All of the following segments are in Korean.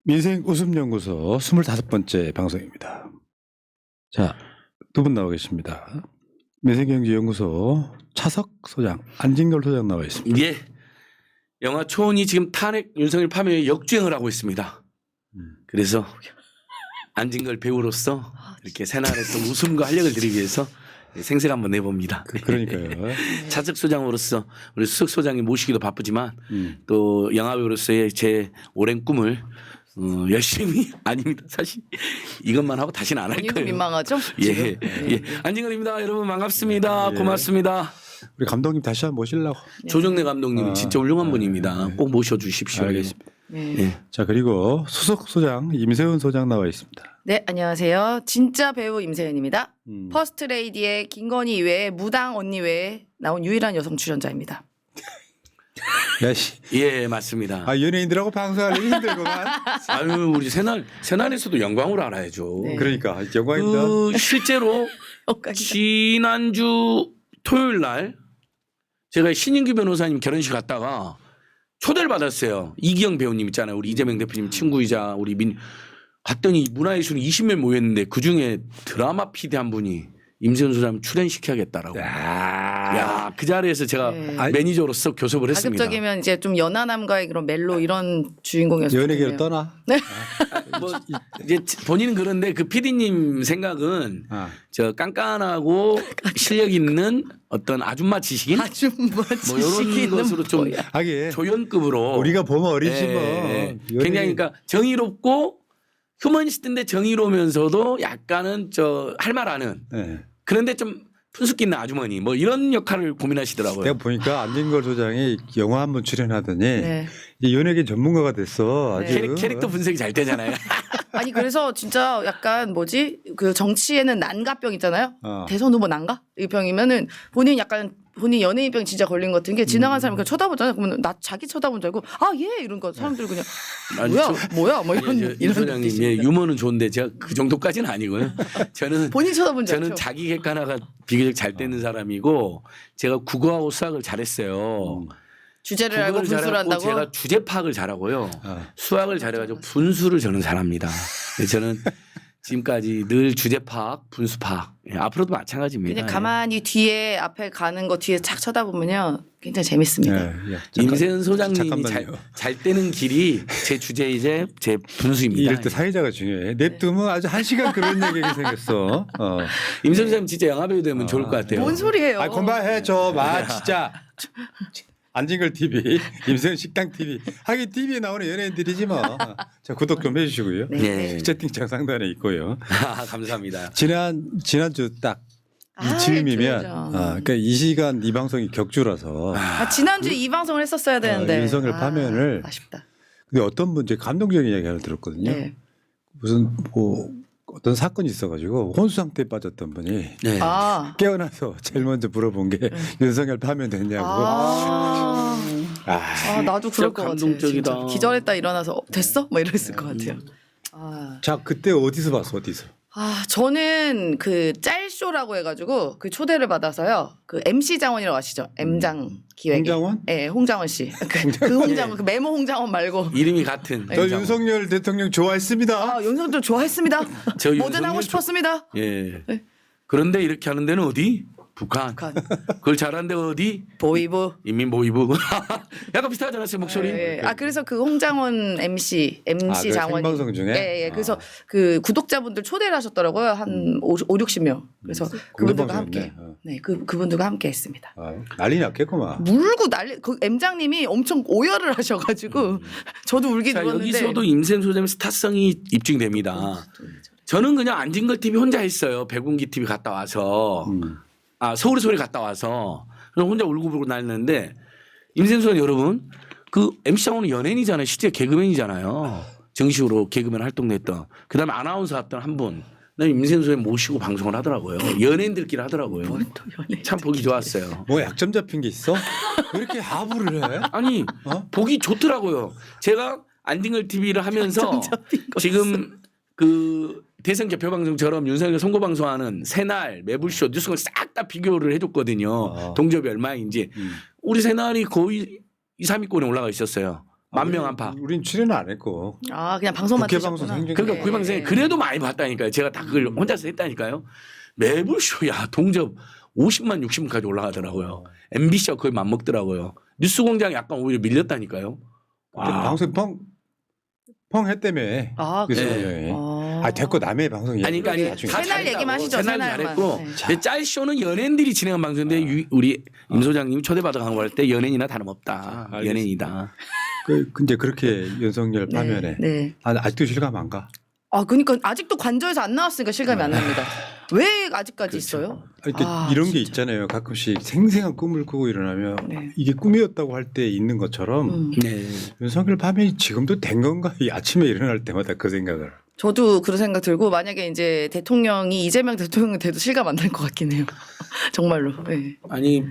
민생 웃음연구소 25번째 방송입니다. 자, 두 분 나와 계십니다. 민생경제연구소 차석 소장, 안진걸 소장 나와 있습니다. 예. 영화 초원이 지금 탄핵 윤석열 파면에 역주행을 하고 있습니다. 그래서 안진걸 배우로서 이렇게 새날에서 웃음과 활력을 드리기 위해서 생색 한번 내봅니다. 그러니까요. 차석 소장으로서 우리 수석 소장이 모시기도 바쁘지만 또 영화배우로서의 제 오랜 꿈을 열심히 아닙니다. 사실 이것만 하고 다시는 안 할 본인도 거예요. 민망하죠? 예, 예. 안진걸입니다. 여러분 반갑습니다. 예. 고맙습니다. 우리 감독님 다시 한번 모시려고. 조정래 감독님 진짜 훌륭한 분입니다. 꼭 모셔주십시오. 알겠습니다. 네. 예. 자, 그리고 수석 소장 임세훈 소장 나와 있습니다. 네, 안녕하세요. 진짜 배우 임세은입니다. 음. 퍼스트 레이디의 김건희 외에 무당 언니 외에 나온 유일한 여성 출연자입니다. 야, 씨. 예, 맞습니다. 아, 연예인들하고 방송하려니 힘들구만. 아유, 우리 새날에서도 영광으로 알아야죠. 네. 그러니까 영광입니다. 실제로 지난주 토요일 날 제가 신인규 변호사님 결혼식 갔다가 초대를 받았어요. 이기영 배우님 있잖아요. 우리 이재명 대표님 친구이자 우리 갔더니 문화예술 20명 모였는데 그중에 드라마 PD 한 분이 임세훈 소장 출연시켜야겠다라고. 야, 그 자리에서 제가 네. 매니저로서 교섭을 했습니다. 가급적이면 이제 좀 연하남과의 그런 멜로 이런 주인공이었어요. 연예계로 떠나. 뭐 이제 본인은 그런데 그 PD님 생각은 아. 저 깐깐하고 실력 있는 어떤 아줌마 지식인 아줌마 뭐 이런 지식인은 것으로 좀 뭐야. 하긴 조연급으로 우리가 보면 어리지 뭐. 예, 연예인- 굉장히 그러니까 정의롭고 휴머니스트인데 정의로우면서도 약간은 저 할 말 아는 네. 그런데 좀 푼숙기 있는 아주머니 뭐 이런 역할을 고민하시더라고요. 내가 보니까 안진걸 소장이 영화 한 번 출연하더니 네. 이제 연예계 전문가가 됐어. 아주. 네. 캐릭터 분석이 잘 되잖아요. 아니 그래서 진짜 약간 뭐지 그 정치에는 난가병 있잖아요. 어. 대선 후보 난가 이 병이면은 본인 연예인병 진짜 걸린 것 같은 게 지나간 사람이 그냥 쳐다보잖아요. 그러면 나 자기 쳐다본 줄 알고 아 예 이런 거 사람들 그냥 아니, 뭐야 뭐 이런 임 이런 소장님 예, 뜻입니다. 유머는 좋은데 제가 그 정도까지는 아니고요. 저는 본인 쳐다본 줄 저는 알죠. 자기 객관화가 비교적 잘 되는 사람이고 제가 국어하고 수학을 잘했어요. 주제를 알고 국어를 분수를 잘하고 한다고. 제가 주제 파악을 잘하고요. 어. 수학을 잘해가지고 분수를 저는 잘합니다. 그래서 저는 지금까지 늘 주제 파악, 분수 파악. 예, 앞으로도 마찬가지입니다. 그냥 가만히 뒤에 앞에 가는 거 뒤에 착 쳐다보면요 굉장히 재밌습니다. 예, 예. 임세은 소장님이 잠깐만요. 잘 되는 길이 제 주제 이제 제 분수입니다. 이럴 때 사회자가 중요해. 냅두면 아주 한 시간 그런 얘기가 생겼어. 임세은 소장님 진짜 영화배우 되면 좋을 것 같아요. 뭔 소리예요? 아, 건발해 줘. 마 진짜. 안진걸 TV, 임세훈 식당 TV. 하긴 TV에 나오는 연예인들이지 뭐. 자, 구독 좀 해주시고요. 네. 예. 채팅창 상단에 있고요. 감사합니다. 지난주 딱 아, 이즈음이면 그러죠. 그러니까 이 시간 이 방송이 격주라서 지난주에 이 방송을 했었어야 되는데 윤석열 파면을 아쉽다. 근데 어떤 분 이제 감동적인 이야기 하나 들었거든요. 네. 무슨 뭐 어떤 사건이 있어가지고 혼수 상태에 빠졌던 분이 네. 아. 깨어나서 제일 먼저 물어본 게 윤석열 파면 됐냐고. 나도 그럴 진짜 것 같아. 감동적이다. 진짜. 기절했다 일어나서 됐어? 뭐 이랬을 것 같아요. 자, 그때 어디서 봤어? 어디서? 저는 그 짤쇼라고 해가지고 그 초대를 받아서요. 그 MC 장원이라고 아시죠? M장 기획. 홍장원? 네, 홍장원 씨. 그 홍장원, 그 메모 홍장원 말고. 이름이 같은. 저 윤석열 대통령 좋아했습니다. 윤석열 좋아했습니다. 저 뭐든 윤석열 하고 싶었습니다. 예. 그런데 이렇게 하는 데는 어디? 북한. 그걸 잘하는 데가 어디? 보이부. 인민보위부. 약간 비슷하지 않았어요 목소리? 예. 그래서 그 홍장원 MC 그 장원. 생방송 중에? 예. 그래서 그 구독자분들 초대를 하셨더라고요. 한 60명. 그래서 그분들과 함께. 방송이었네. 네, 그분들과 함께 했습니다. 난리 났겠구만. 물고 난리. 그 M장님이 엄청 오열을 하셔가지고 저도 울긴 자, 울었는데. 여기서도 임세훈 소장의 스타성이 입증됩니다. 저는 그냥 안진걸 TV 혼자 했어요. 백운기 TV 갔다 와서. 서울의 소리 갔다 와서. 그래서 혼자 울고불고 날렸는데 임세훈 소장 여러분 그 MC 장원은 연예인이잖아요. 실제 개그맨이잖아요. 정식으로 개그맨 활동도 했던. 그다음에 아나운서 했던 한 분. 임세훈 소장 모시고 방송을 하더라고요. 연예인들끼리 하더라고요. 참 보기 좋았어요. 뭐 약점 잡힌 게 있어? 왜 이렇게 하부를 해? 아니 보기 좋더라고요. 제가 안진걸 TV를 하면서 지금 그 대선 개표 방송처럼 윤석열 선거 방송하는 새날 매불쇼 뉴스를 싹 다 비교를 해줬거든요. 동접이 얼마인지. 우리 새날이 거의 2, 3위권에 올라가 있었어요. 만명 안팎. 우린 출연 안 했고. 아 그냥 방송만 국회 뜨셨구나. 방송 생중계. 그러니까 구이방송에 그래도 많이 봤다니까요. 제가 다 그걸 혼자서 했다니까요. 매불쇼야 동접 50만 60만까지 올라가더라고요. MBC가 거의 맞먹더라고요. 뉴스공장이 약간 오히려 밀렸다니까요. 방송 펑 했다며. 아 그 그래요. 시간에. 아. 됐고 남의 방송 얘기. 아니 그러니까 나중에. 새날 잘했다고. 얘기만 하시죠, 새날 새날만. 잘했고 네. 근데 짤쇼는 연예인들이 진행한 방송인데 우리 임 소장님이 초대받아 간 거 할 때 연예인이나 다름없다. 알겠습니다. 연예인이다. 근데 그렇게 윤석열 파면에 네. 아직도 실감 안 가. 아 그러니까 아직도 관저에서 안 나왔으니까 실감이 안 납니다. 왜 아직까지 그렇죠. 있어요? 이렇게 아, 이런 게 진짜. 있잖아요. 가끔씩 생생한 꿈을 꾸고 일어나면 네. 이게 꿈이었다고 할 때 있는 것처럼 네. 윤석열 파면이 지금도 된 건가? 이 아침에 일어날 때마다 그 생각을. 저도 그런 생각 들고 만약에 이제 대통령이 이재명 대통령 돼도 실감 안 날 것 같긴 해요. 정말로. 네. 아니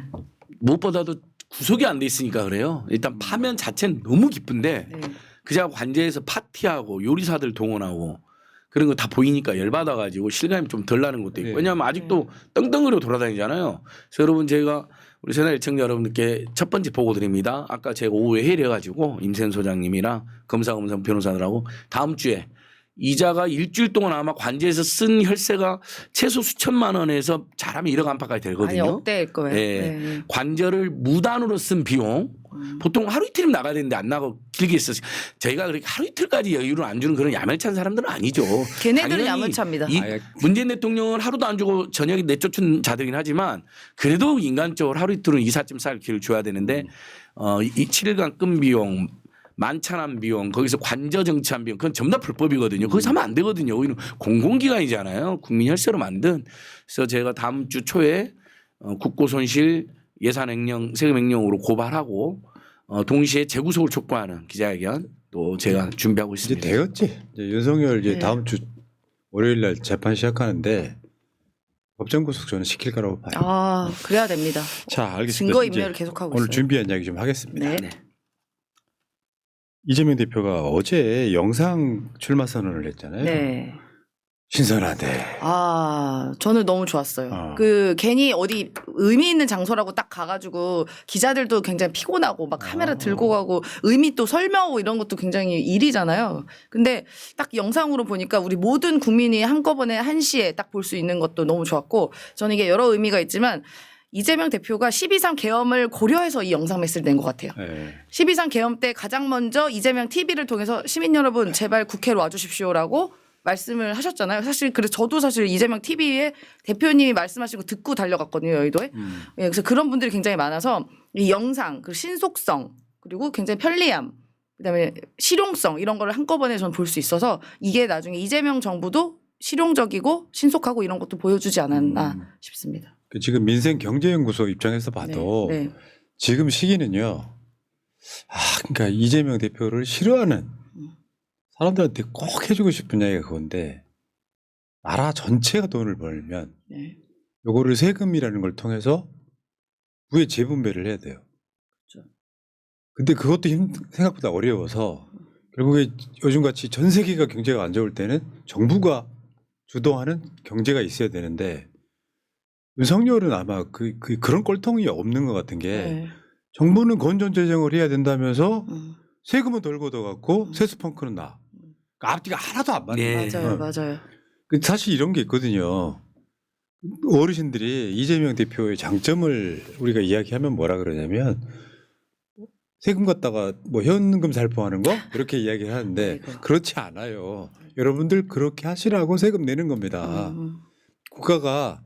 무엇보다도 구속이 안 돼 있으니까 그래요. 일단 파면 자체는 너무 기쁜데 네. 그냥 관제에서 파티하고 요리사들 동원하고 그런 거 다 보이니까 열받아가지고 실감이 좀 덜 나는 것도 있고 네. 왜냐하면 아직도 떵떵거리고 돌아다니잖아요. 그래서 여러분 제가 우리 새날 시청자 여러분들께 첫 번째 보고 드립니다. 아까 제가 오후에 회의를 해가지고 임센 소장님이랑 검사 변호사들하고 다음 주에 이자가 일주일 동안 아마 관제에서 쓴 혈세가 최소 수천만 원에서 잘하면 1억 안팎까지 아니 되거든요. 억대일 거예요. 네. 네. 관절을 무단으로 쓴 비용 보통 하루 이틀이면 나가야 되는데 안 나가고 길게 있어서 저희가 그렇게 하루 이틀까지 여유를 안 주는 그런 야멸찬 사람들은 아니죠. 걔네들은 당연히 야무찹니다. 이 아예- 문재인 대통령은 하루도 안 주고 저녁에 내쫓은 자들이긴 하지만 그래도 인간적으로 하루 이틀은 이삿짐 쌀 기회를 줘야 되는데 이 7일간 끈 비용 만찬한 비용 거기서 관저 정치한 비용 그건 전부 다 불법이거든요. 거기서 하면 안 되거든요. 우리는 공공기관이잖아요. 국민 혈세로 만든. 그래서 제가 다음 주 초에 국고손실 예산횡령 세금횡령으로 고발하고 동시에 재구속을 촉구하는 기자회견 또 제가 준비하고 이제 있습니다. 되었지. 이제 윤석열 이제 네. 다음 주 월요일 날 재판 시작하는데 법정 구속 저는 시킬 거라고 봐요. 아 그래야 됩니다. 자, 알겠습니다. 증거 이제 인멸을 계속하고 오늘 있어요. 준비한 이야기 좀 하겠습니다. 네. 네. 이재명 대표가 어제 영상 출마 선언을 했잖아요. 네. 신선하대. 아, 저는 너무 좋았어요. 어. 그 괜히 어디 의미 있는 장소라고 딱 가가지고 기자들도 굉장히 피곤하고 막 카메라 들고 가고 의미 또 설명하고 이런 것도 굉장히 일이잖아요. 근데 딱 영상으로 보니까 우리 모든 국민이 한꺼번에 한시에 딱 볼 수 있는 것도 너무 좋았고 저는 이게 여러 의미가 있지만 이재명 대표가 12.3 계엄을 고려해서 이 영상 메시지를 낸 것 같아요. 네. 12.3 계엄 때 가장 먼저 이재명 TV를 통해서 시민 여러분 제발 국회로 와주십시오라고 말씀을 하셨잖아요. 사실 그래서 저도 사실 이재명 TV에 대표님이 말씀하시고 듣고 달려갔거든요. 여의도에. 예, 그래서 그런 분들이 굉장히 많아서 이 영상 그 신속성 그리고 굉장히 편리함 그다음에 실용성 이런 거를 한꺼번에 저는 볼 수 있어서 이게 나중에 이재명 정부도 실용적이고 신속하고 이런 것도 보여주지 않았나 싶습니다. 그 지금 민생경제연구소 입장에서 봐도 네, 네. 지금 시기는요. 그러니까 이재명 대표를 싫어하는 사람들한테 꼭 해주고 싶은 이야기가 그건데 나라 전체가 돈을 벌면 네. 요거를 세금이라는 걸 통해서 부의 재분배를 해야 돼요. 그렇죠. 근데 그것도 생각보다 어려워서 결국에 요즘같이 전 세계가 경제가 안 좋을 때는 정부가 주도하는 경제가 있어야 되는데 윤석열은 아마 그런 꼴통이 없는 것 같은 게 네. 정부는 건전재정을 해야 된다면서 음. 세금은 덜 걷어갖고 세수펑크는 나. 그러니까 앞뒤가 하나도 안 맞는 네. 거예요. 맞아요, 맞아요. 사실 이런 게 있거든요. 어르신들이 이재명 대표의 장점을 우리가 이야기하면 뭐라 그러냐면 세금 갖다가 뭐 현금 살포하는 거 이렇게 이야기를 하는데 아이고. 그렇지 않아요. 여러분들 그렇게 하시라고 세금 내는 겁니다. 국가가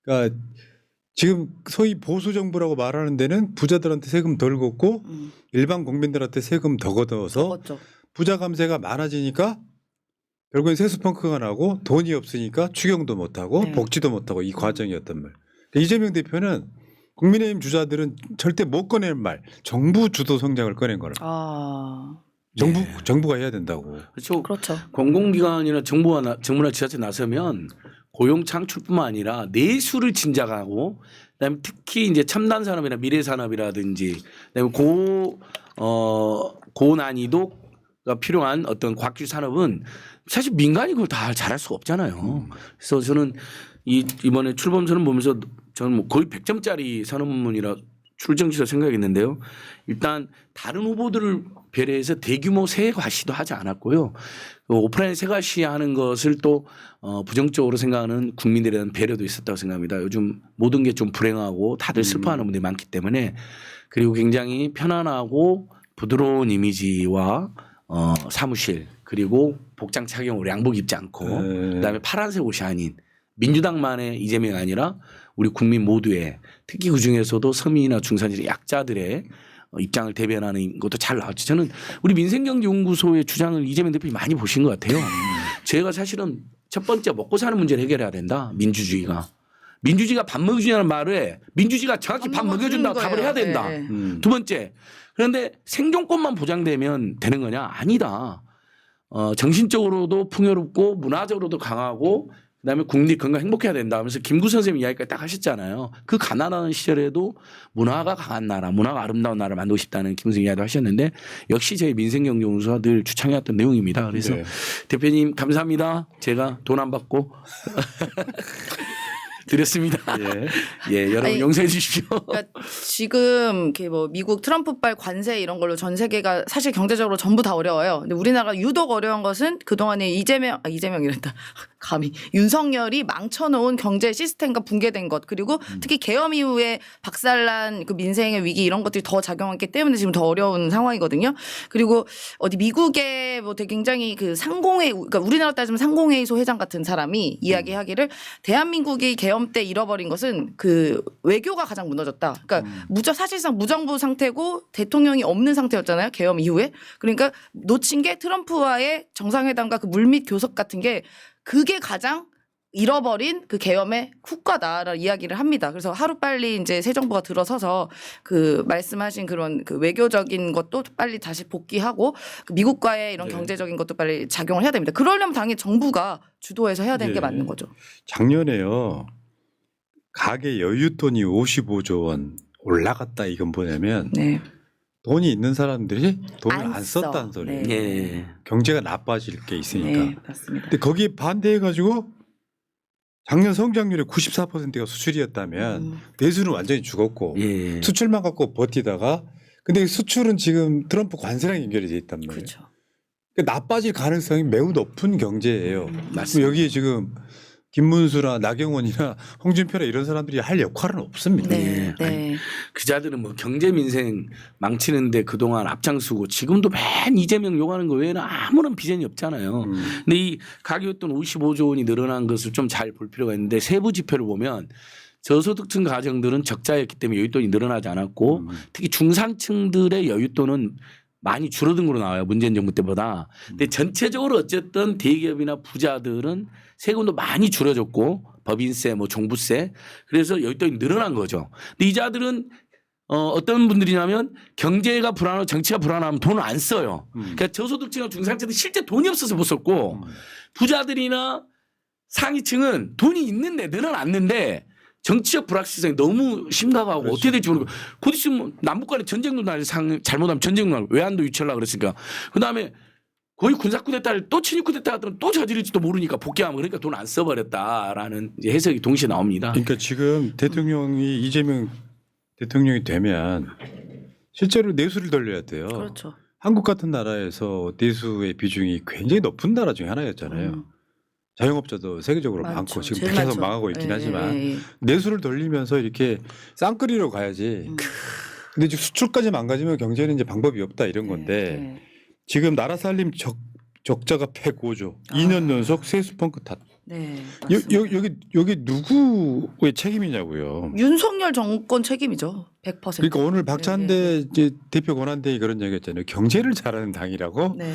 그러니까 지금 소위 보수 정부라고 말하는 데는 부자들한테 세금 덜 걷고 일반 국민들한테 세금 더 걷어서 적었죠. 부자 감세가 많아지니까 결국엔 세수펑크가 나고 돈이 없으니까 추경도 못하고 네. 복지도 못하고 이 과정이었단 말. 이재명 대표는 국민의힘 주자들은 절대 못 꺼내는 말. 정부 주도 성장을 꺼낸 거라. 아, 정부가 해야 된다고. 그렇죠. 그렇죠. 공공기관이나 정부나 지자체 나서면 고용 창출뿐만 아니라 내수를 진작하고 그다음에 특히 이제 첨단 산업이나 미래 산업이라든지 그다음에 고난이도가 필요한 어떤 과학기술 산업은 사실 민간이 그걸 다 잘할 수가 없잖아요. 그래서 저는 이번에 출범선언 보면서 저는 뭐 거의 100점짜리 선언문이라 출정지서 생각했는데요. 일단 다른 후보들을 배려해서 대규모 세과시도 하지 않았고요. 오프라인 세과시하는 것을 또 부정적으로 생각하는 국민들에 대한 배려도 있었다고 생각합니다. 요즘 모든 게 좀 불행하고 다들 슬퍼하는 분들이 많기 때문에 그리고 굉장히 편안하고 부드러운 이미지와 사무실 그리고 복장 착용으로 양복 입지 않고 그다음에 파란색 옷이 아닌 민주당만의 이재명이 아니라 우리 국민 모두의 특히 그중에서도 서민이나 중산층 약자들의 입장을 대변하는 것도 잘 나왔죠. 저는 우리 민생경제연구소의 주장을 이재명 대표님 많이 보신 것 같아요. 제가 사실은 첫 번째 먹고 사는 문제를 해결해야 된다. 민주주의가. 민주주의가 밥 먹여주냐는 말에 민주주의가 정확히 밥 먹여준다고 답을 해야 된다. 네. 두 번째. 그런데 생존권만 보장되면 되는 거냐? 아니다. 정신적으로도 풍요롭고 문화적으로도 강하고 그다음에 국민이 건강 행복해야 된다 하면서 김구 선생님 이야기까지 딱 하셨잖아요. 그 가난한 시절에도 문화가 강한 나라, 문화가 아름다운 나라를 만들고 싶다는 김 선생님 이야기도 하셨는데 역시 저희 민생경제연구소가 늘 주창해왔던 내용입니다. 그래서 네. 대표님 감사합니다. 제가 돈 안 받고 드렸습니다. 예, 여러분 아니, 용서해 주십시오. 그러니까 지금 이렇게 뭐 미국 트럼프발 관세 이런 걸로 전 세계가 사실 경제적으로 전부 다 어려워요. 근데 우리나라가 유독 어려운 것은 그동안에 이재명이란다. 감히 윤석열이 망쳐놓은 경제 시스템과 붕괴된 것 그리고 특히 계엄 이후에 박살난 그 민생의 위기 이런 것들이 더 작용했기 때문에 지금 더 어려운 상황이거든요. 그리고 어디 미국의 뭐 되게 굉장히 그 상공회 그러니까 우리나라 따지면 상공회의소 회장 같은 사람이 이야기하기를 대한민국이 계엄 때 잃어버린 것은 그 외교가 가장 무너졌다. 그러니까 사실상 무정부 상태고 대통령이 없는 상태였잖아요. 계엄 이후에. 그러니까 놓친 게 트럼프와의 정상회담과 그 물밑 교섭 같은 게 그게 가장 잃어버린 그 계엄의 후과다라는 이야기를 합니다. 그래서 하루빨리 이제 새 정부가 들어서서 그 말씀하신 그런 그 외교적인 것도 빨리 다시 복귀하고 그 미국과의 이런 경제적인 것도 빨리 작용을 해야 됩니다. 그러려면 당연히 정부가 주도해서 해야 되는 게 맞는 거죠. 작년에요. 가계 여윳돈이 55조 원 올라갔다 이건 뭐냐면 네. 돈이 있는 사람들이 돈을 안 안 써. 썼다는 소리예요. 네. 예. 경제가 나빠질 게 있으니까. 네, 맞습니다. 근데 거기에 반대해가지고 작년 성장률이 94%가 수출이었다면 내수는 완전히 죽었고 예. 수출만 갖고 버티다가 근데 수출은 지금 트럼프 관세랑 연결이 돼 있단 말이에요. 그렇죠. 그러니까 나빠질 가능성이 매우 높은 경제예요. 맞습니다. 여기에 지금 김문수나 나경원이나 홍준표나 이런 사람들이 할 역할은 없습니다. 네. 예. 네. 그자들은 뭐 경제 민생 망치는데 그동안 앞장서고 지금도 맨 이재명 욕하는 거 외에는 아무런 비전이 없잖아요. 근데 이 가계였던 55조 원이 늘어난 것을 좀 잘 볼 필요가 있는데 세부 지표를 보면 저소득층 가정들은 적자였기 때문에 여윳돈이 늘어나지 않았고 특히 중산층들의 여윳돈은 많이 줄어든 걸로 나와요. 문재인 정부 때보다. 근데 전체적으로 어쨌든 대기업이나 부자들은 세금도 많이 줄어졌고 법인세 뭐 종부세 그래서 여윳돈이 늘어난 거죠. 근데 이 자들은 어떤 분들이냐면 경제가 불안하고 정치가 불안하면 돈을 안 써요. 그러니까 저소득층과 중산층들이 실제 돈이 없어서 못 썼고 부자들이나 상위층은 돈이 있는데 늘어났는데 정치적 불확실성이 너무 심각하고 그렇죠. 어떻게 될지 모르고 곧 있으면 남북 간에 전쟁도 날 잘못하면 전쟁도 날 외환도 유치하려고 그랬으니까 그다음에 거의 군사 쿠데타를 또 친일 쿠데타 같으면 또 저지를지도 모르니까 복귀하면 그러니까 돈 안 써버렸다라는 이제 해석이 동시에 나옵니다. 그러니까 지금 대통령이 이재명 대통령이 되면 실제로 내수를 돌려야 돼요. 그렇죠. 한국 같은 나라에서 내수의 비중이 굉장히 높은 나라 중에 하나였잖아요. 자영업자도 세계적으로 많죠. 많고 지금 제일 계속 많죠. 망하고 있긴 예, 하지만 예, 예. 내수를 돌리면서 이렇게 쌍끌이로 가야지. 근데 이제 수출까지 망가지면 경제는 이제 방법이 없다 이런 건데 네. 지금 나라 살림 적자가 105조 2년 연속 세수 펑크 탓. 네. 맞습니다. 여기 누구의 책임이냐고요. 윤석열 정권 책임이죠. 100%. 그러니까 오늘 박찬대 이제 대표 권한대행이 그런 얘기했잖아요. 경제를 잘하는 당이라고. 네.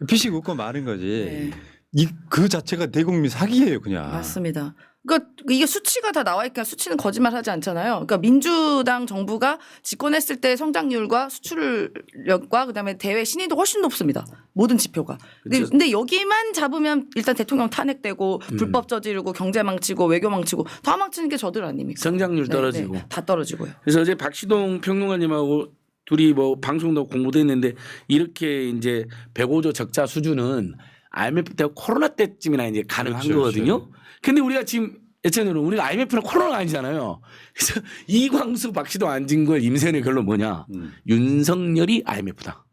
피식 웃고 마는 거지. 네. 그 자체가 대국민 사기예요, 그냥. 맞습니다. 그러니까 이게 수치가 다 나와 있으니까 수치는 거짓말하지 않잖아요. 그러니까 민주당 정부가 집권했을 때 성장률과 수출력과 그다음에 대외 신의도 훨씬 높습니다. 모든 지표가. 그렇죠. 근데 여기만 잡으면 일단 대통령 탄핵되고 불법 저지르고 경제 망치고 외교 망치고 다 망치는 게 저들 아닙니까? 성장률 떨어지고. 네, 네. 다 떨어지고요. 그래서 어제 박시동 평론가님하고 둘이 뭐 방송도 공부도 했는데 이렇게 이제 105조 적자 수준은 IMF 때 코로나 때쯤이나 이제 가능한 그렇죠, 거거든요. 그렇죠. 근데 우리가 지금 예전에는 우리가 IMF나 코로나가 아니잖아요. 그래서 이광수, 박시동, 안진걸, 임세현의 결론 뭐냐? 윤석열이 IMF다.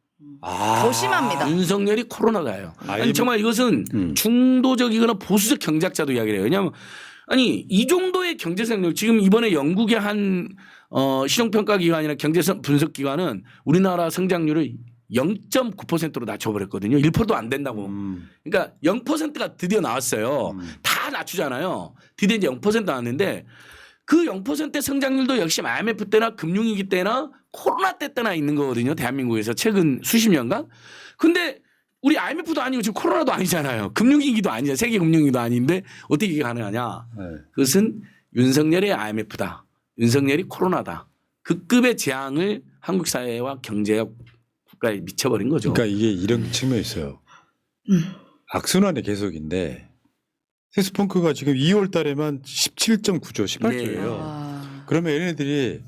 더 심합니다. 윤석열이 코로나다예요. 아니 IMF. 정말 이것은 중도적이거나 보수적 경제학자도 이야기를 해요. 왜냐하면 아니 이 정도의 경제 성장 지금 이번에 영국의 한 신용평가기관이나 경제 분석기관은 우리나라 성장률을 0.9%로 낮춰버렸거든요. 1%도 안 된다고. 그러니까 0%가 드디어 나왔어요. 다 낮추잖아요. 드디어 이제 0% 나왔는데 그 0%의 성장률도 역시 IMF 때나 금융위기 때나 코로나 때나 있는 거거든요. 대한민국에서 최근 수십 년간. 근데 우리 IMF도 아니고 지금 코로나도 아니잖아요. 금융위기도 아니잖아요. 세계 금융위기도 아닌데 어떻게 이게 가능하냐. 네. 그것은 윤석열의 IMF다. 윤석열이 코로나다. 그 급의 재앙을 한국 사회와 경제와 국가에 미쳐버린 거죠. 그러니까 이게 이런 측면이 있어요. 악순환의 계속인데 세스펑크가 지금 2월 달에만 17.9조, 18조예요. 아. 그러면 얘네들이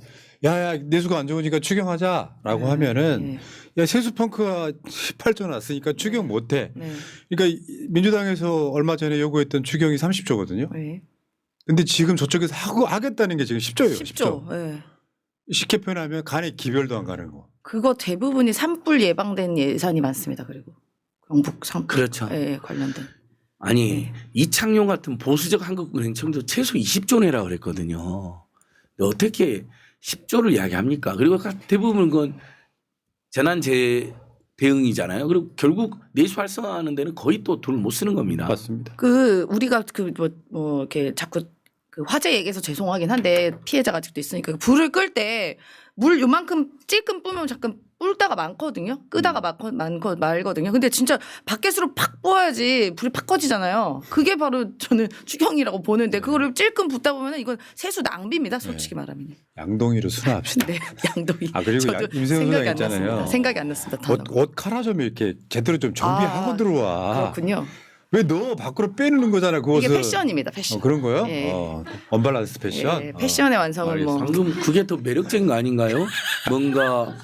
야야 내수가 안 좋으니까 추경하자라고 네. 하면은 야 세수펑크가 18조 났으니까 추경 못해. 네. 그러니까 민주당에서 얼마 전에 요구했던 추경이 30조거든요. 네. 근데 지금 저쪽에서 하겠다는 게 지금 10조예요. 10조. 10조. 네. 쉽게 표현하면 간에 기별도 안 가는 거. 그거 대부분이 산불 예방된 예산이 많습니다. 그리고 경북 산불 그렇죠. 예, 관련된. 아니 이창용 같은 보수적 한국은행청도 최소 20조 내라 그랬거든요. 근데 어떻게 10조를 이야기합니까? 그리고 대부분 그건 재난재 대응이잖아요. 그리고 결국 내수 활성화하는 데는 거의 또 돈을 못 쓰는 겁니다. 맞습니다. 그 우리가 그 뭐 이렇게 자꾸 그 화재 얘기해서 죄송하긴 한데 피해자가 아직도 있으니까 그 불을 끌 때 물 요만큼 찔끔 뿌면 잠깐 뿔다가 많거든요. 끄다가 말거든요. 근데 진짜 밖에서로 팍 부어야지 불이 팍 꺼지잖아요. 그게 바로 저는 추경이라고 보는데 그거를 찔끔 붓다 보면 이건 세수 낭비입니다. 솔직히 말하면. 양동이로 순화합시다. 네, 양동이. 아 그리고 저도 임세훈 생각이 소장 안 났습니다. 있잖아요. 생각이 안 났습니다. 단어가. 옷 칼라 좀 이렇게 제대로 좀 정비하고 아, 들어와. 그렇군요. 왜 너 밖으로 빼는 거잖아 그 옷을. 이게 패션입니다. 패션. 그런 거요? 예. 언밸런스 패션. 예, 패션의 완성을 뭐. 방금 그게 더 매력적인 거 아닌가요? 뭔가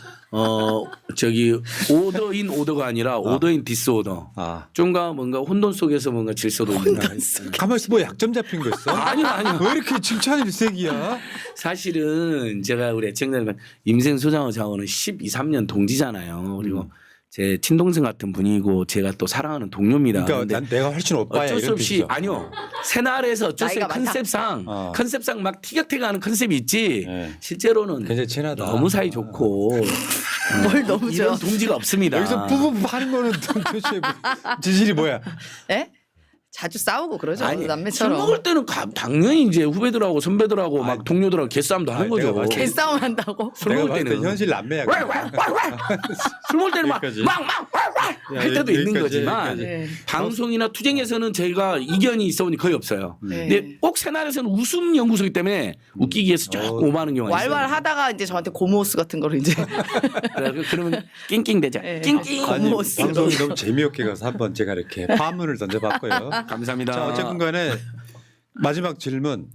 저기 오더인 오더가 아니라 오더인 디스오더. 아. 좀가 뭔가 혼돈 속에서 뭔가 질서도 있나. 가만 있어 뭐 약점 잡힌 거 있어? 아니요. 왜 이렇게 칭찬 일색이야? 사실은 제가 우리 애청자들 임생 소장호 장호는 12, 13년 동지잖아요. 그리고 제 친동생 같은 분이고 제가 또 사랑하는 동료입니다. 그러니까 근데 난 내가 훨씬 오빠야 어쩔 수 이런 없이 뜻이죠. 아니요 새날에서 어쩔 수 나이가 없이 많다. 컨셉상 막 티격태격하는 컨셉이 있지 네. 실제로는 굉장히 친하다. 너무 사이 좋고 뭘 너무 이런 좋아. 동지가 없습니다. 여기서 뿌뿌 하는 거는 도대체 지질이 뭐야? 예? 자주 싸우고 그러죠. 아니 술 남매처럼. 먹을 때는 당연히 이제 후배들하고 선배들하고 막 동료들하고 개싸움도 하는 아니, 거죠. 내가 봤을 때 개싸움 한다고? 술 내가 먹을 봤을 때 때는 현실 남매야. 술 먹을 때는 여기까지. 막할 때도 있는 여기까지, 거지만 여기까지. 네. 방송이나 투쟁에서는 저희가 이견이 있어 보니 거의 없어요. 네. 근데 꼭 새날에서는 웃음 연구소이기 때문에 웃기기 위해서 조금 오버하는 경우가 있어요. 왈왈하다가 이제 저한테 고모스 같은 거를 이제 그러면 낑낑 대자. 네. 낑낑. 아니 고모스. 방송이 너무 재미없게 가서 한번 제가 이렇게 파문을 던져봤고요. 감사합니다. 자 어쨌든 간에 마지막 질문.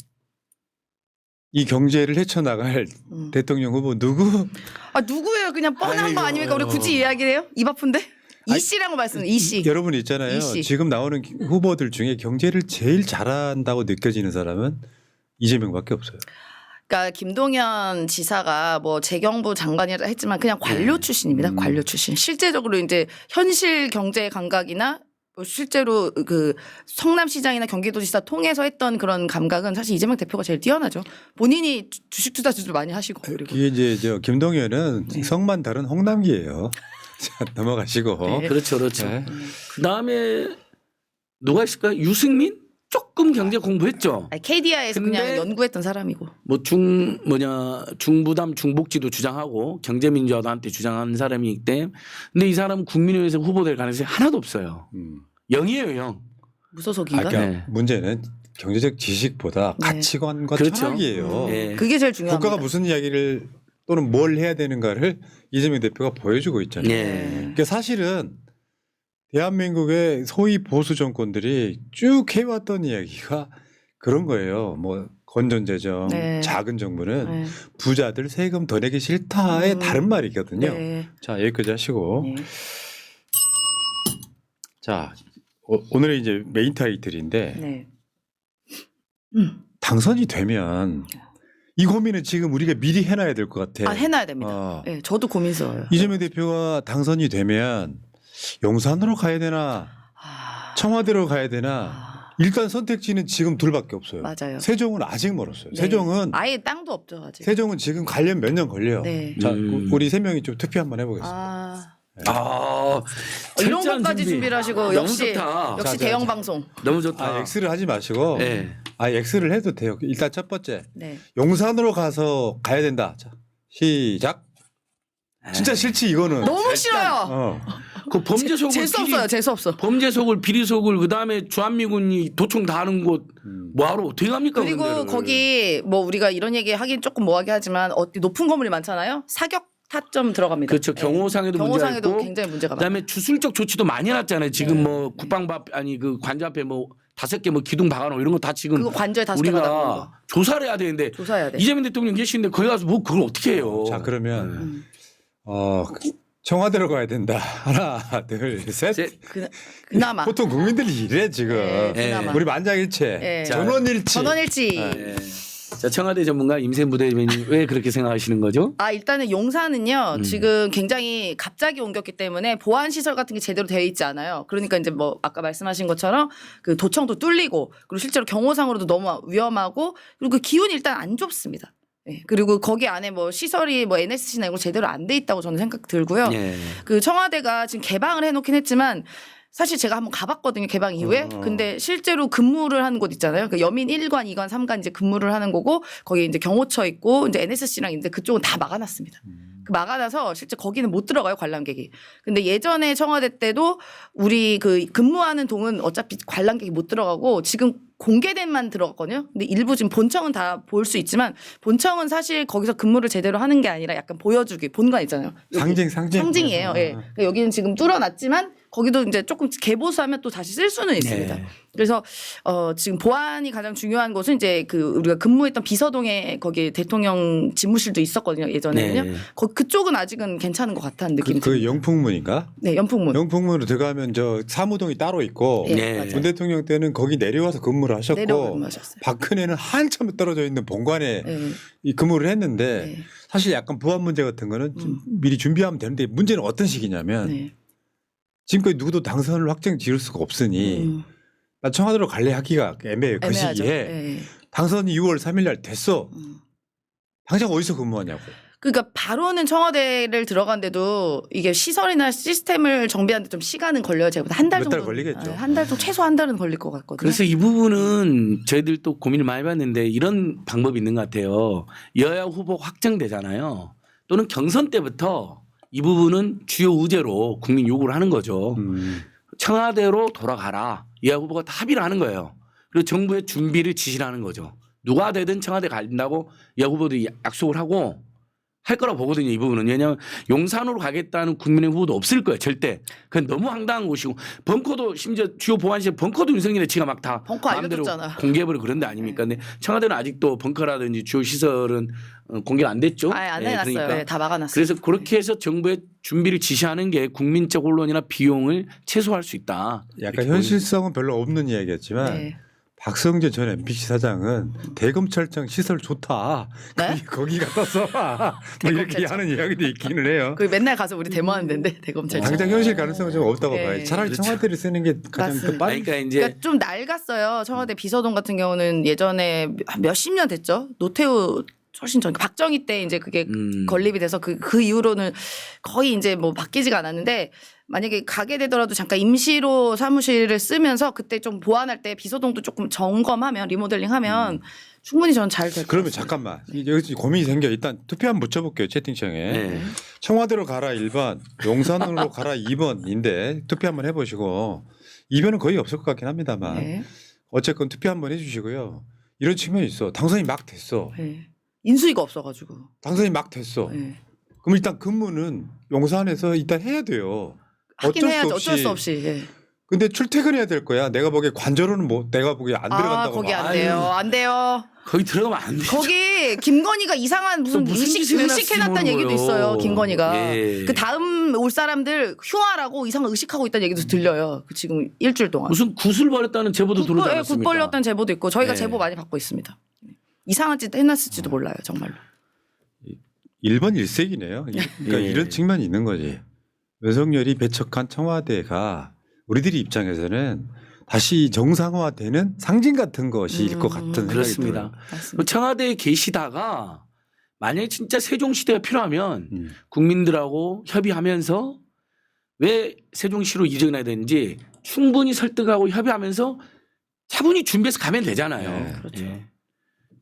이 경제를 헤쳐나갈 대통령 후보 누구? 아 누구예요? 그냥 뻔한 거 아닙니까? 우리 굳이 이야기를 해요? 입 아픈데? 이 씨라고 말씀. 이 씨. 여러분 있잖아요. 이 씨. 지금 나오는 후보들 중에 경제를 제일 잘한다고 느껴지는 사람은 이재명밖에 없어요. 그러니까 김동연 지사가 뭐 재경부 장관이라 했지만 그냥 관료 출신입니다. 관료 출신. 실제적으로 이제 현실 경제 감각이나 뭐 실제로 그 성남시장이나 경기도지사 통해서 했던 그런 감각은 사실 이재명 대표가 제일 뛰어나죠. 본인이 주식 투자도 많이 하시고 그리고 이게 이제 저 김동연은 성만 다른 홍남기예요. 자 넘어가시고. 네. 그렇죠, 그렇죠. 네. 그 다음에 누가 있을까요? 유승민? 조금 경제 공부했죠. KDI에서 근데 그냥 연구했던 사람이고. 뭐 중부담 중복지도 주장하고 경제민주화도 한때 주장한 사람이기 때문에 근데 이 사람은 국민의회에서 후보될 가능성이 하나도 없어요. 0이에요, 0. 무소속인가? 그러니까 네. 문제는 경제적 지식보다 네. 가치관과 그렇죠. 철학이에요. 네. 그게 제일 중요합니다. 국가가 무슨 이야기를 또는 뭘 해야 되는가를 이재명 대표가 보여주고 있잖아요. 네. 그러니까 사실은 대한민국의 소위 보수 정권들이 쭉 해왔던 이야기가 그런 거예요. 뭐 건전재정, 네. 작은 정부는 네. 부자들 세금 더 내기 싫다의 다른 말이거든요. 네. 자 여기까지 하시고 네. 자 오늘의 이제 메인 타이틀인데 네. 당선이 되면 이 고민은 지금 우리가 미리 해놔야 될 것 같아. 해놔야 됩니다. 네, 저도 고민스러워요. 이재명 대표가 당선이 되면 용산으로 가야 되나 청와대로 가야 되나 일단 선택지는 지금 둘밖에 없어요. 맞아요. 세종은 아직 멀었어요. 네. 세종은 아예 땅도 없죠 아직. 세종은 지금 가려면 몇 년 걸려요. 네. 자, 우리 세 명이 좀 투표 한번 해보겠습니다. 이런 철저한 것까지 준비. 준비를 하시고 너무 역시 좋다. 역시 자, 대형 자. 방송. 너무 좋다. X를 하지 마시고 네. X를 해도 돼요. 일단 첫 번째 네. 용산으로 가서 가야 된다. 자, 시작. 진짜 싫지 이거는. 너무 싫어요. 어. 그 범죄 속을 재수 없어요. 재수 없어. 범죄 속을 비리 속을 그다음에 주한미군이 도청 다 하는 곳 뭐하러 어떻게 갑니까? 그리고 그런 데를. 거기 뭐 우리가 이런 얘기 하긴 조금 뭐하게 하지만 어디 높은 건물이 많잖아요. 사격 타점 들어갑니다. 그렇죠. 경호상에도 문제가 경호상에도 있고 굉장히 문제가 많아요. 그다음에 주술적 조치도 많이 해놨잖아요. 지금 뭐 국방부 아니 그 관저 앞에 뭐 5개 뭐 기둥 박아놓고 이런 거 다 지금 그거 관저에 5개 받아놓은 거. 우리가 조사를 해야 되는데 조사해야 돼. 이재명 대통령 계시는데 거기 가서 뭐 그걸 어떻게 해요? 자 그러면 청와대로 가야 된다. 하나, 둘, 셋. 셋. 그나마. 보통 국민들이 이래 지금. 네, 그나마. 우리 만장일치, 네. 전원일치. 전원일치. 네. 자 청와대 전문가 임세부 부대변인 왜 그렇게 생각하시는 거죠? 일단은 용산은요 지금 굉장히 갑자기 옮겼기 때문에 보안 시설 같은 게 제대로 되어 있지 않아요. 그러니까 이제 뭐 아까 말씀하신 것처럼 그 도청도 뚫리고 그리고 실제로 경호상으로도 너무 위험하고 그리고 그 기운이 일단 안 좋습니다. 네. 그리고 거기 안에 뭐 시설이 뭐 NSC나 이런 거 제대로 안 돼 있다고 저는 생각 들고요. 예. 그 청와대가 지금 개방을 해놓긴 했지만 사실 제가 한번 가봤거든요. 개방 이후에. 근데 실제로 근무를 하는 곳 있잖아요. 그 여민 1관, 2관, 3관 이제 근무를 하는 거고 거기 이제 경호처 있고 이제 NSC랑 있는데 그쪽은 다 막아놨습니다. 그 막아놔서 실제 거기는 못 들어가요. 관람객이. 근데 예전에 청와대 때도 우리 그 근무하는 동은 어차피 관람객이 못 들어가고 지금 공개된만 들어갔거든요. 근데 일부 지금 본청은 다 볼 수 있지만 본청은 사실 거기서 근무를 제대로 하는 게 아니라 약간 보여주기 본관 있잖아요. 여기. 상징이에요. 예. 그러니까 여기는 지금 뚫어놨지만 거기도 이제 조금 개보수하면 또 다시 쓸 수는 있습니다. 네. 그래서 지금 보안이 가장 중요한 곳은 이제 그 우리가 근무했던 비서동에 거기 대통령 집무실도 있었거든요. 예전에는요. 네. 그쪽은 아직은 괜찮은 것 같다는 느낌이 그 듭니다. 영풍문인가? 네, 연풍문. 영풍문으로 들어가면 저 사무동이 따로 있고 네, 맞아요. 문 대통령 때는 거기 내려와서 근무를 하셨고 내려오고 근무하셨어요. 박근혜는 한참 떨어져 있는 본관에 네. 이 근무를 했는데 네. 사실 약간 보안 문제 같은 거는 좀 미리 준비하면 되는데 문제는 어떤 식이냐면 네. 지금까지 누구도 당선을 확정 지을 수가 없으니 나 청와대로 갈래 하기가 애매해요. 그 애매하죠. 시기에 네. 당선이 6월 3일 날 됐어. 당장 어디서 근무하냐고. 그러니까 바로는 청와대를 들어간데도 이게 시설이나 시스템을 정비하는데 좀 시간은 걸려요. 제가 한 달 몇 정도 달 걸리겠죠. 한 달 정도 최소 한 달은 걸릴 것 같거든요. 그래서 이 부분은 저희들도 고민을 많이 봤는데 이런 방법이 있는 것 같아요. 여야 후보 확정되잖아요. 또는 경선 때부터 이 부분은 주요 의제로 국민 요구를 하는 거죠. 청와대로 돌아가라. 여야 후보가 다 합의를 하는 거예요. 그리고 정부의 준비를 지시를 하는 거죠. 누가 되든 청와대 간다고 여야 후보들이 약속을 하고 할 거라고 보거든요. 이 부분은. 왜냐하면 용산으로 가겠다는 국민의 후보도 없을 거예요. 절대. 그건 너무 황당한 곳이고 벙커도 심지어 주요 보안시설 벙커도 윤석열의 지가 막 다 벙커 마음대로 알려줬잖아. 공개해버리고 그런 데 아닙니까. 근데 청와대는 아직도 벙커라든지 주요 시설은 공개가 안 됐죠. 안 예, 해놨어요. 그러니까. 네, 다 막아놨어요. 그래서 그렇게 해서 정부의 준비를 지시하는 게 국민적 혼란이나 비용을 최소화할 수 있다. 약간 현실성은 별로 없는 이야기였지만 네. 박성재 전 MBC 사장은 대검찰청 시설 좋다. 네? 거기 갖다 써봐. 뭐 이렇게 대검찰청. 하는 이야기도 있기는 해요. 그 맨날 가서 우리 데모하는 데인데 대검찰청. 당장 현실 가능성은 좀 없다고 네. 봐요. 차라리 그렇죠. 청와대를 쓰는 게 가장 더 맞습니다. 빨리. 그러니까 이제 그러니까 좀 낡았어요. 청와대 비서동 같은 경우는 예전에 몇십 년 됐죠. 노태우 훨씬 전 박정희 때 이제 그게 건립이 돼서 그 이후로는 거의 이제 뭐 바뀌지가 않았는데 만약에 가게 되더라도 잠깐 임시로 사무실을 쓰면서 그때 좀 보완할 때 비서동도 조금 점검하면 리모델링하면 충분히 저는 잘 될 것 같아요. 그러면 잠깐만 여기 고민이 생겨. 일단 투표 한번 붙여볼게요. 채팅창에. 네. 청와대로 가라 1번, 용산으로 가라 2번인데 투표 한번 해보시고 2번은 거의 없을 것 같긴 합니다만 네. 어쨌건 투표 한번 해주시고요. 이런 측면이 있어. 당선이 막 됐어. 네. 인수위가 없어가지고. 당선이 막 됐어. 네. 그럼 일단 근무는 용산에서 일단 해야 돼요. 하긴 해야죠. 어쩔 수 없이. 예. 근데 출퇴근해야 될 거야. 내가 보기에 관저로는 뭐 내가 보기에 안 들어간다고. 거기 봐. 안 돼요. 안 돼요. 거기 들어가면 안 돼요. 거기 김건희가 이상한 무슨 의식 해놨다는 얘기도 있어요. 김건희가. 예. 그 다음 올 사람들 흉화라고 이상한 의식하고 있다는 얘기도 들려요. 그 지금 일주일 동안. 무슨 굿을 버렸다는 제보도 들어오지 국 않았습니까? 벌렸다는 제보도 있고 저희가 네. 제보 많이 받고 있습니다. 이상한 짓 해놨을지도 몰라요 정말로. 1번 1색이네요. 그러니까 예. 이런 측면이 있는 거지. 윤석열이 배척한 청와대가 우리들이 입장에서는 다시 정상화되는 상징 같은 것일 것 같은 생각이 그렇습니다. 들어요. 맞습니다. 청와대에 계시다가 만약에 진짜 세종시대가 필요하면 음. 국민들하고 협의하면서 왜 세종시로 이전해야 되는지 충분히 설득하고 협의하면서 차분히 준비해서 가면 되잖아요. 네, 그렇죠. 예.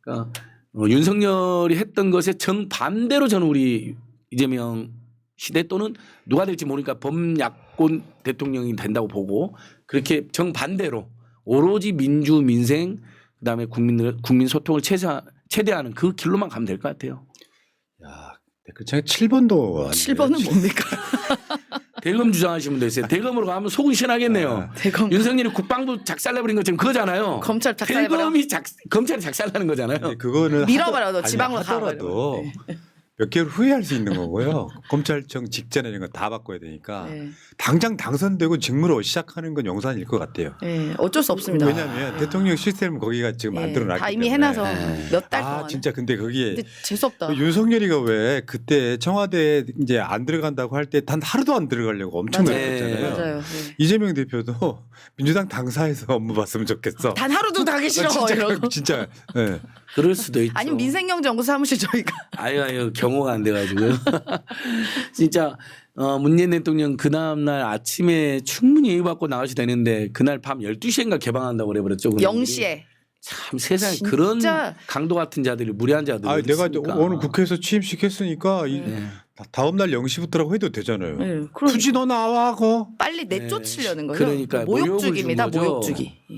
그러니까 윤석열이 했던 것에 정반대로 저는 우리 이재명 시대 또는 누가 될지 모르니까 범야권 대통령이 된다고 보고 그렇게 정반대로 오로지 민주 민생 그다음에 국민 소통을 최대하는 그 길로만 가면 될 것 같아요. 야, 댓글창에 7번도 7번은 뭡니까? 대검 주장하시는 분도 있어요. 대검으로 가면 속은 시원하겠네요. 대검 윤석열이 국방부 작살내버린 것처럼 그거잖아요. 검찰 작살내버려. 대검이 검찰이 작살나는 거잖아요. 근데 그거는 밀어버려, 너 아니, 지방으로 가. 하더라도 몇 개월 후회할 수 있는 거고요. 검찰청 직전에 이런 거 다 바꿔야 되니까 네. 당장 당선되고 직무로 시작하는 건 용산일 것 같아요. 네, 어쩔 수 없습니다. 왜냐하면 대통령 시스템 거기가 지금 네, 만들어놨기 다 이미 때문에. 해놔서 네. 몇 달 아 동안. 진짜 근데 거기에 근데 재수 없다. 윤석열이가 왜 그때 청와대에 이제 안 들어간다고 할 때 단 하루도 안 들어가려고 엄청 맞아요. 노력했잖아요. 맞아요. 네. 이재명 대표도 민주당 당사에서 업무 봤으면 좋겠어. 단 하루도 가기 싫어. 진짜 이러고. 진짜. 네. 그럴 수도 있죠. 아니면 민생경제연구 사무실 저희가. 아유 경호가 안 돼가지고요. 진짜 문재인 대통령 그 다음날 아침에 충분히 예의받고 나가셔도 되는데 그날 밤 12시인가 개방한다고 그래버렸죠. 그분들이. 0시에. 참 세상에 진짜. 그런 강도 같은 자들이 무리한 자들이 아 어디 내가 있습니까? 오늘 국회에서 취임시켰으니까 네. 다음 날 0시부터라고 해도 되잖아요. 네, 그럼 굳이 너 나와고. 빨리 내쫓으려는 거예요. 그러니까 모욕주기입니다. 모욕을 준 거죠. 모욕주기. 예.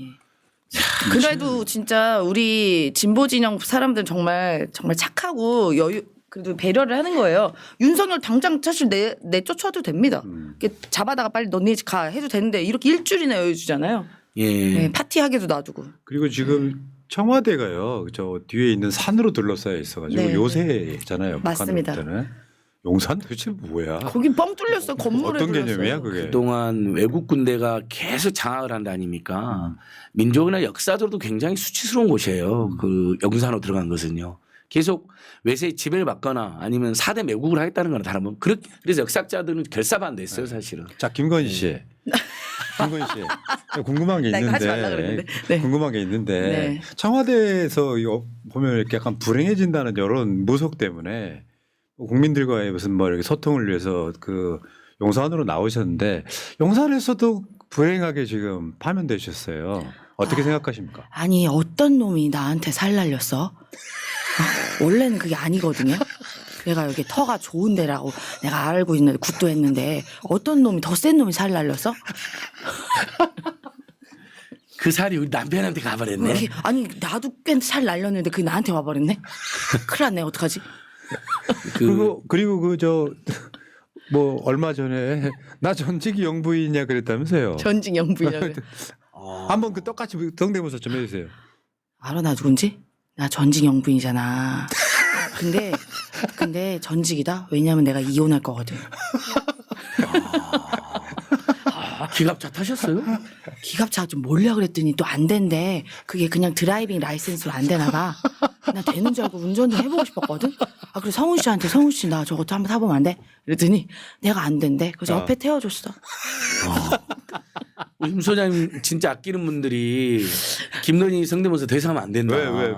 그래도 진짜 우리 진보 진영 사람들 정말 착하고 여유 그래도 배려를 하는 거예요. 윤석열 당장 사실 내쫓아도 됩니다. 이렇게 잡아다가 빨리 너네 가 해도 되는데 이렇게 일주일이나 여유 주잖아요. 예. 네, 파티하게도 놔두고. 그리고 지금 청와대가요. 저 뒤에 있는 산으로 둘러싸여 있어가지고 네, 요새잖아요. 맞습니다. 북한으로부터는. 용산 도대체 뭐야? 거긴 뻥 뚫렸어. 건물에 어떤 뚫렸어요. 개념이야 그게? 그동안 외국 군대가 계속 장악을 한다 아닙니까? 민족이나 역사적으로도 굉장히 수치스러운 곳이에요. 그 영산으로 들어간 것은요. 계속 외세에 지배를 받거나 아니면 4대 매국을 하겠다는 거나 다름없는 그래서 역사학자들은 결사반대했어요 사실은. 자 김건희 씨, 김건희 씨 궁금한 게 나 이거 하지 말라 있는데 그랬는데. 네. 궁금한 게 있는데 네. 청와대에서 이거 보면 이렇게 약간 불행해진다는 이런 무속 때문에 국민들과의 무슨 뭐 이렇게 소통을 위해서 그 용산으로 나오셨는데 용산에서도 불행하게 지금 파면되셨어요. 어떻게 생각하십니까? 아니 어떤 놈이 나한테 살 날렸어? 원래는 그게 아니거든요. 내가 여기 터가 좋은 데라고 내가 알고 있는데 굿도 했는데 어떤 놈이 더 센 놈이 살 날렸어? 그 살이 우리 남편한테 가버렸네. 그게 아니 나도 꽤 살 날렸는데 그게 나한테 와버렸네. 큰일 났네 어떡하지? 그리고 그 저 뭐 얼마 전에 나 전직 영부인이냐 그랬다면서요. 전직 영부인이라고. 한번 그 똑같이 성대모사 좀 해주세요. 알아 나 누군지? 나 전직 영부인이잖아. 근데 전직이다. 왜냐면 내가 이혼할 거거든. 기갑차 타셨어요? 기갑차 좀 몰려 그랬더니 또 안 된대. 그게 그냥 드라이빙 라이센스로 안 되나 봐. 나 되는 줄 알고 운전 좀 해보고 싶었거든. 아 그래서 성훈 씨한테 성훈 씨 나 저것도 한번 타보면 안 돼? 그랬더니 내가 안 된대. 그래서 옆에 태워줬어. 임 소장님 진짜 아끼는 분들이 김건희 성대모사 더 이상 하면 안 된다. 왜?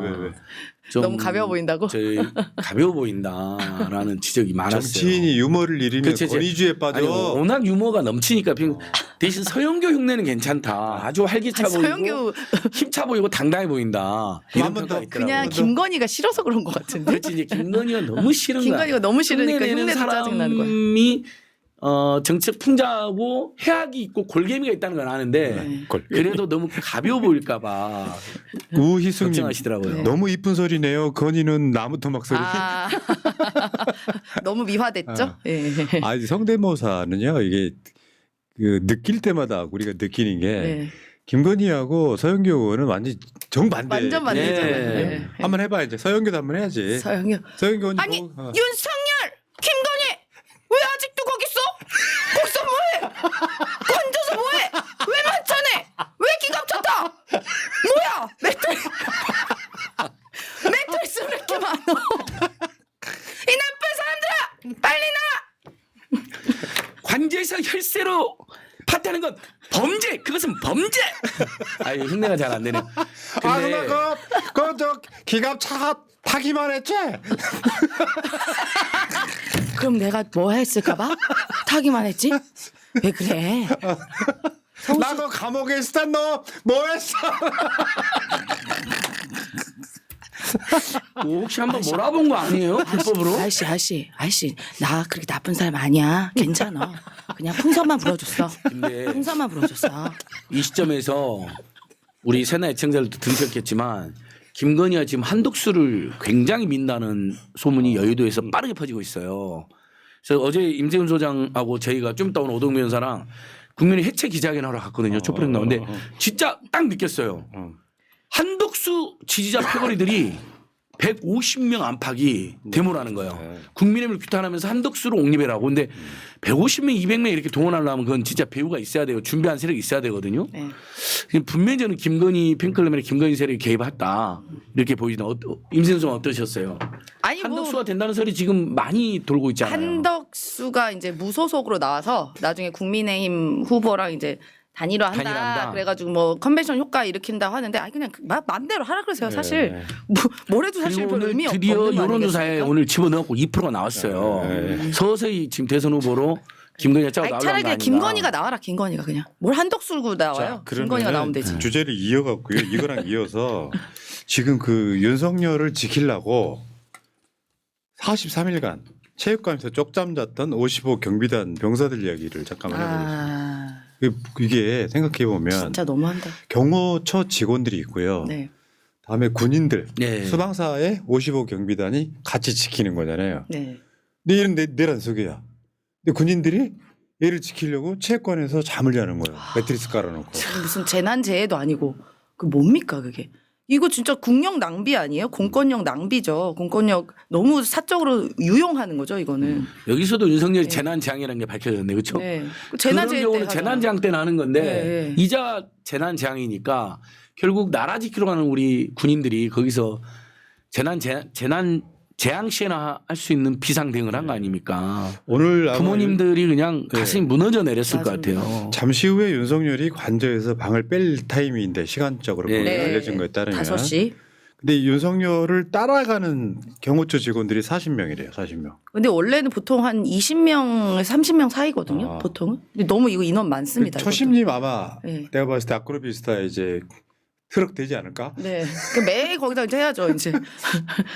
좀 너무 가벼워 보인다고? 저희 가벼워 보인다라는 지적이 많았어요. 정치인이 유머를 잃으면 그치, 권위주의에 빠져. 아니 워낙 유머가 넘치니까 대신 서영교 흉내는 괜찮다. 아주 활기차 아니, 보이고 서영교 힘차 보이고 당당해 보인다. 이런 한번 더 평가가 있더라고요. 그냥 김건희가 싫어서 그런 것 같은데. 그렇지 이제 김건희가 너무 싫은 거야. 김건희가 너무 싫으니까 흉내내는 흉내도 짜증나는 거야. 사람이 정책 풍자하고 해악이 있고 골개미가 있다는 건 아는데 네. 그래도 너무 가벼워 보일까봐 우희숙님 걱정하시더라고요. 너무 이쁜 소리네요. 건이는 나무 토막 소리. 아 너무 미화됐죠? 예. 아니 성대모사는요 이게 그 느낄 때마다 우리가 느끼는 게 네. 김건희하고 서영교 의원은 완전 정반대. 완전 반대잖아요. 네. 네. 한번 해봐 이제 서영교도 한번 해야지. 서영교. 서영교 의원 아니 보고, 윤석열, 김건희 왜 아직도 거기 있어? 거기서 뭐해? 건져서 뭐해? 왜 만찬해? 왜 기갑차 타? 뭐야? 맷돌 그것은 범죄. 아유 흉내가 잘 안 되네요. 근데 그저 기갑 차 타기만 했지. 그럼 내가 뭐 했을까봐 타기만 했지? 왜 그래? 나도 감옥에 있을 땐 너 뭐했어? 뭐 혹시 한번 몰아본 거 아니에요? 불법으로? 아저씨, 나 그렇게 나쁜 사람 아니야. 괜찮아. 그냥 풍선만 불어줬어. 근데 풍선만 불어줬어. 이 시점에서 우리 새나 애청자들도 들으셨겠지만 김건희가 지금 한독수를 굉장히 민다는 소문이 여의도에서 빠르게 퍼지고 있어요. 그래서 어제 임세훈 소장하고 저희가 좀 이따 오는 오동민 변호사랑 국민의 해체 기자회견 하러 갔거든요. 촛불행 나오는데 진짜 딱 느꼈어요. 한독수 지지자 패거리들이 150명 안팎이 데모를 하는 거예요. 국민의힘을 규탄하면서 한독수를 옹립해라고. 근데 150명, 200명 이렇게 동원하려면 그건 진짜 배우가 있어야 돼요. 준비한 세력이 있어야 되거든요. 네. 분명히 저는 김건희 팬클럽에 김건희 세력이 개입했다. 이렇게 보이나. 임세훈 선 어떠셨어요? 아니 뭐 한덕수가 된다는 소리 지금 많이 돌고 있잖아요. 한덕수가 이제 무소속으로 나와서 나중에 국민의힘 후보랑 이제 단일화한다. 단일화한다. 그래가지고 뭐 컨벤션 효과 일으킨다고 하는데 아니 그냥 마음대로 하라 그러세요. 사실 뭘 해도 사실 그리고 별 오늘 의미 없는 드디어 거 여론조사에 아니겠습니까? 오늘 집어넣고 2%가 나왔어요. 서서히 지금 대선 후보로 김건희가 짜고 아니, 나오는 차라리 거 그냥 아닌가. 김건희가 나와라. 김건희가 그냥 뭘 한덕수고 나와요. 김건희가 나오면 되지. 주제를 이어갖고요. 이거랑 이어서 지금 그 윤석열을 지키려고 43일간 체육관에서 쪽잠 잤던 55 경비단 병사들 이야기를 잠깐만 해보겠습니다. 이게 생각해 보면 진짜 너무한다. 경호처 직원들이 있고요. 네. 다음에 군인들, 네. 수방사의 55 경비단이 같이 지키는 거잖아요. 네. 근데 이런 내란 속이야. 근데 군인들이 얘를 지키려고 체육관에서 잠을 자는 거예요. 매트리스 깔아놓고. 무슨 재난재해도 아니고 그 뭡니까 그게? 이거 진짜 국력 낭비 아니에요? 공권력 낭비죠. 공권력 너무 사적으로 유용하는 거죠 이거는. 여기서도 윤석열이 재난재앙이라는 게 밝혀졌네. 그렇죠? 네. 재난재해 그런 때 경우는 재난재앙 때는 하는 건데 네. 이자 재난재앙이니까 결국 나라 지키러 가는 우리 군인들이 거기서 재앙 시에나 할 수 있는 비상 대응을 한 거 아닙니까? 오늘 아마 부모님들이 그냥 가슴이 무너져 내렸을 것 맞습니다. 같아요. 잠시 후에 윤석열이 관저에서 방을 뺄 타이밍인데 시간적으로 네. 알려진 거에 따르면 5시. 근데 윤석열을 따라가는 경호처 직원들이 40명이래요. 40명. 근데 원래는 보통 한 20명에서 30명 사이거든요. 보통은. 근데 너무 이거 인원 많습니다. 초심님 아마 네. 내가 봤을 때 아크로비스타에 이제 트럭 되지 않을까? 네. 그 매일 거기다 이제 해야죠, 이제.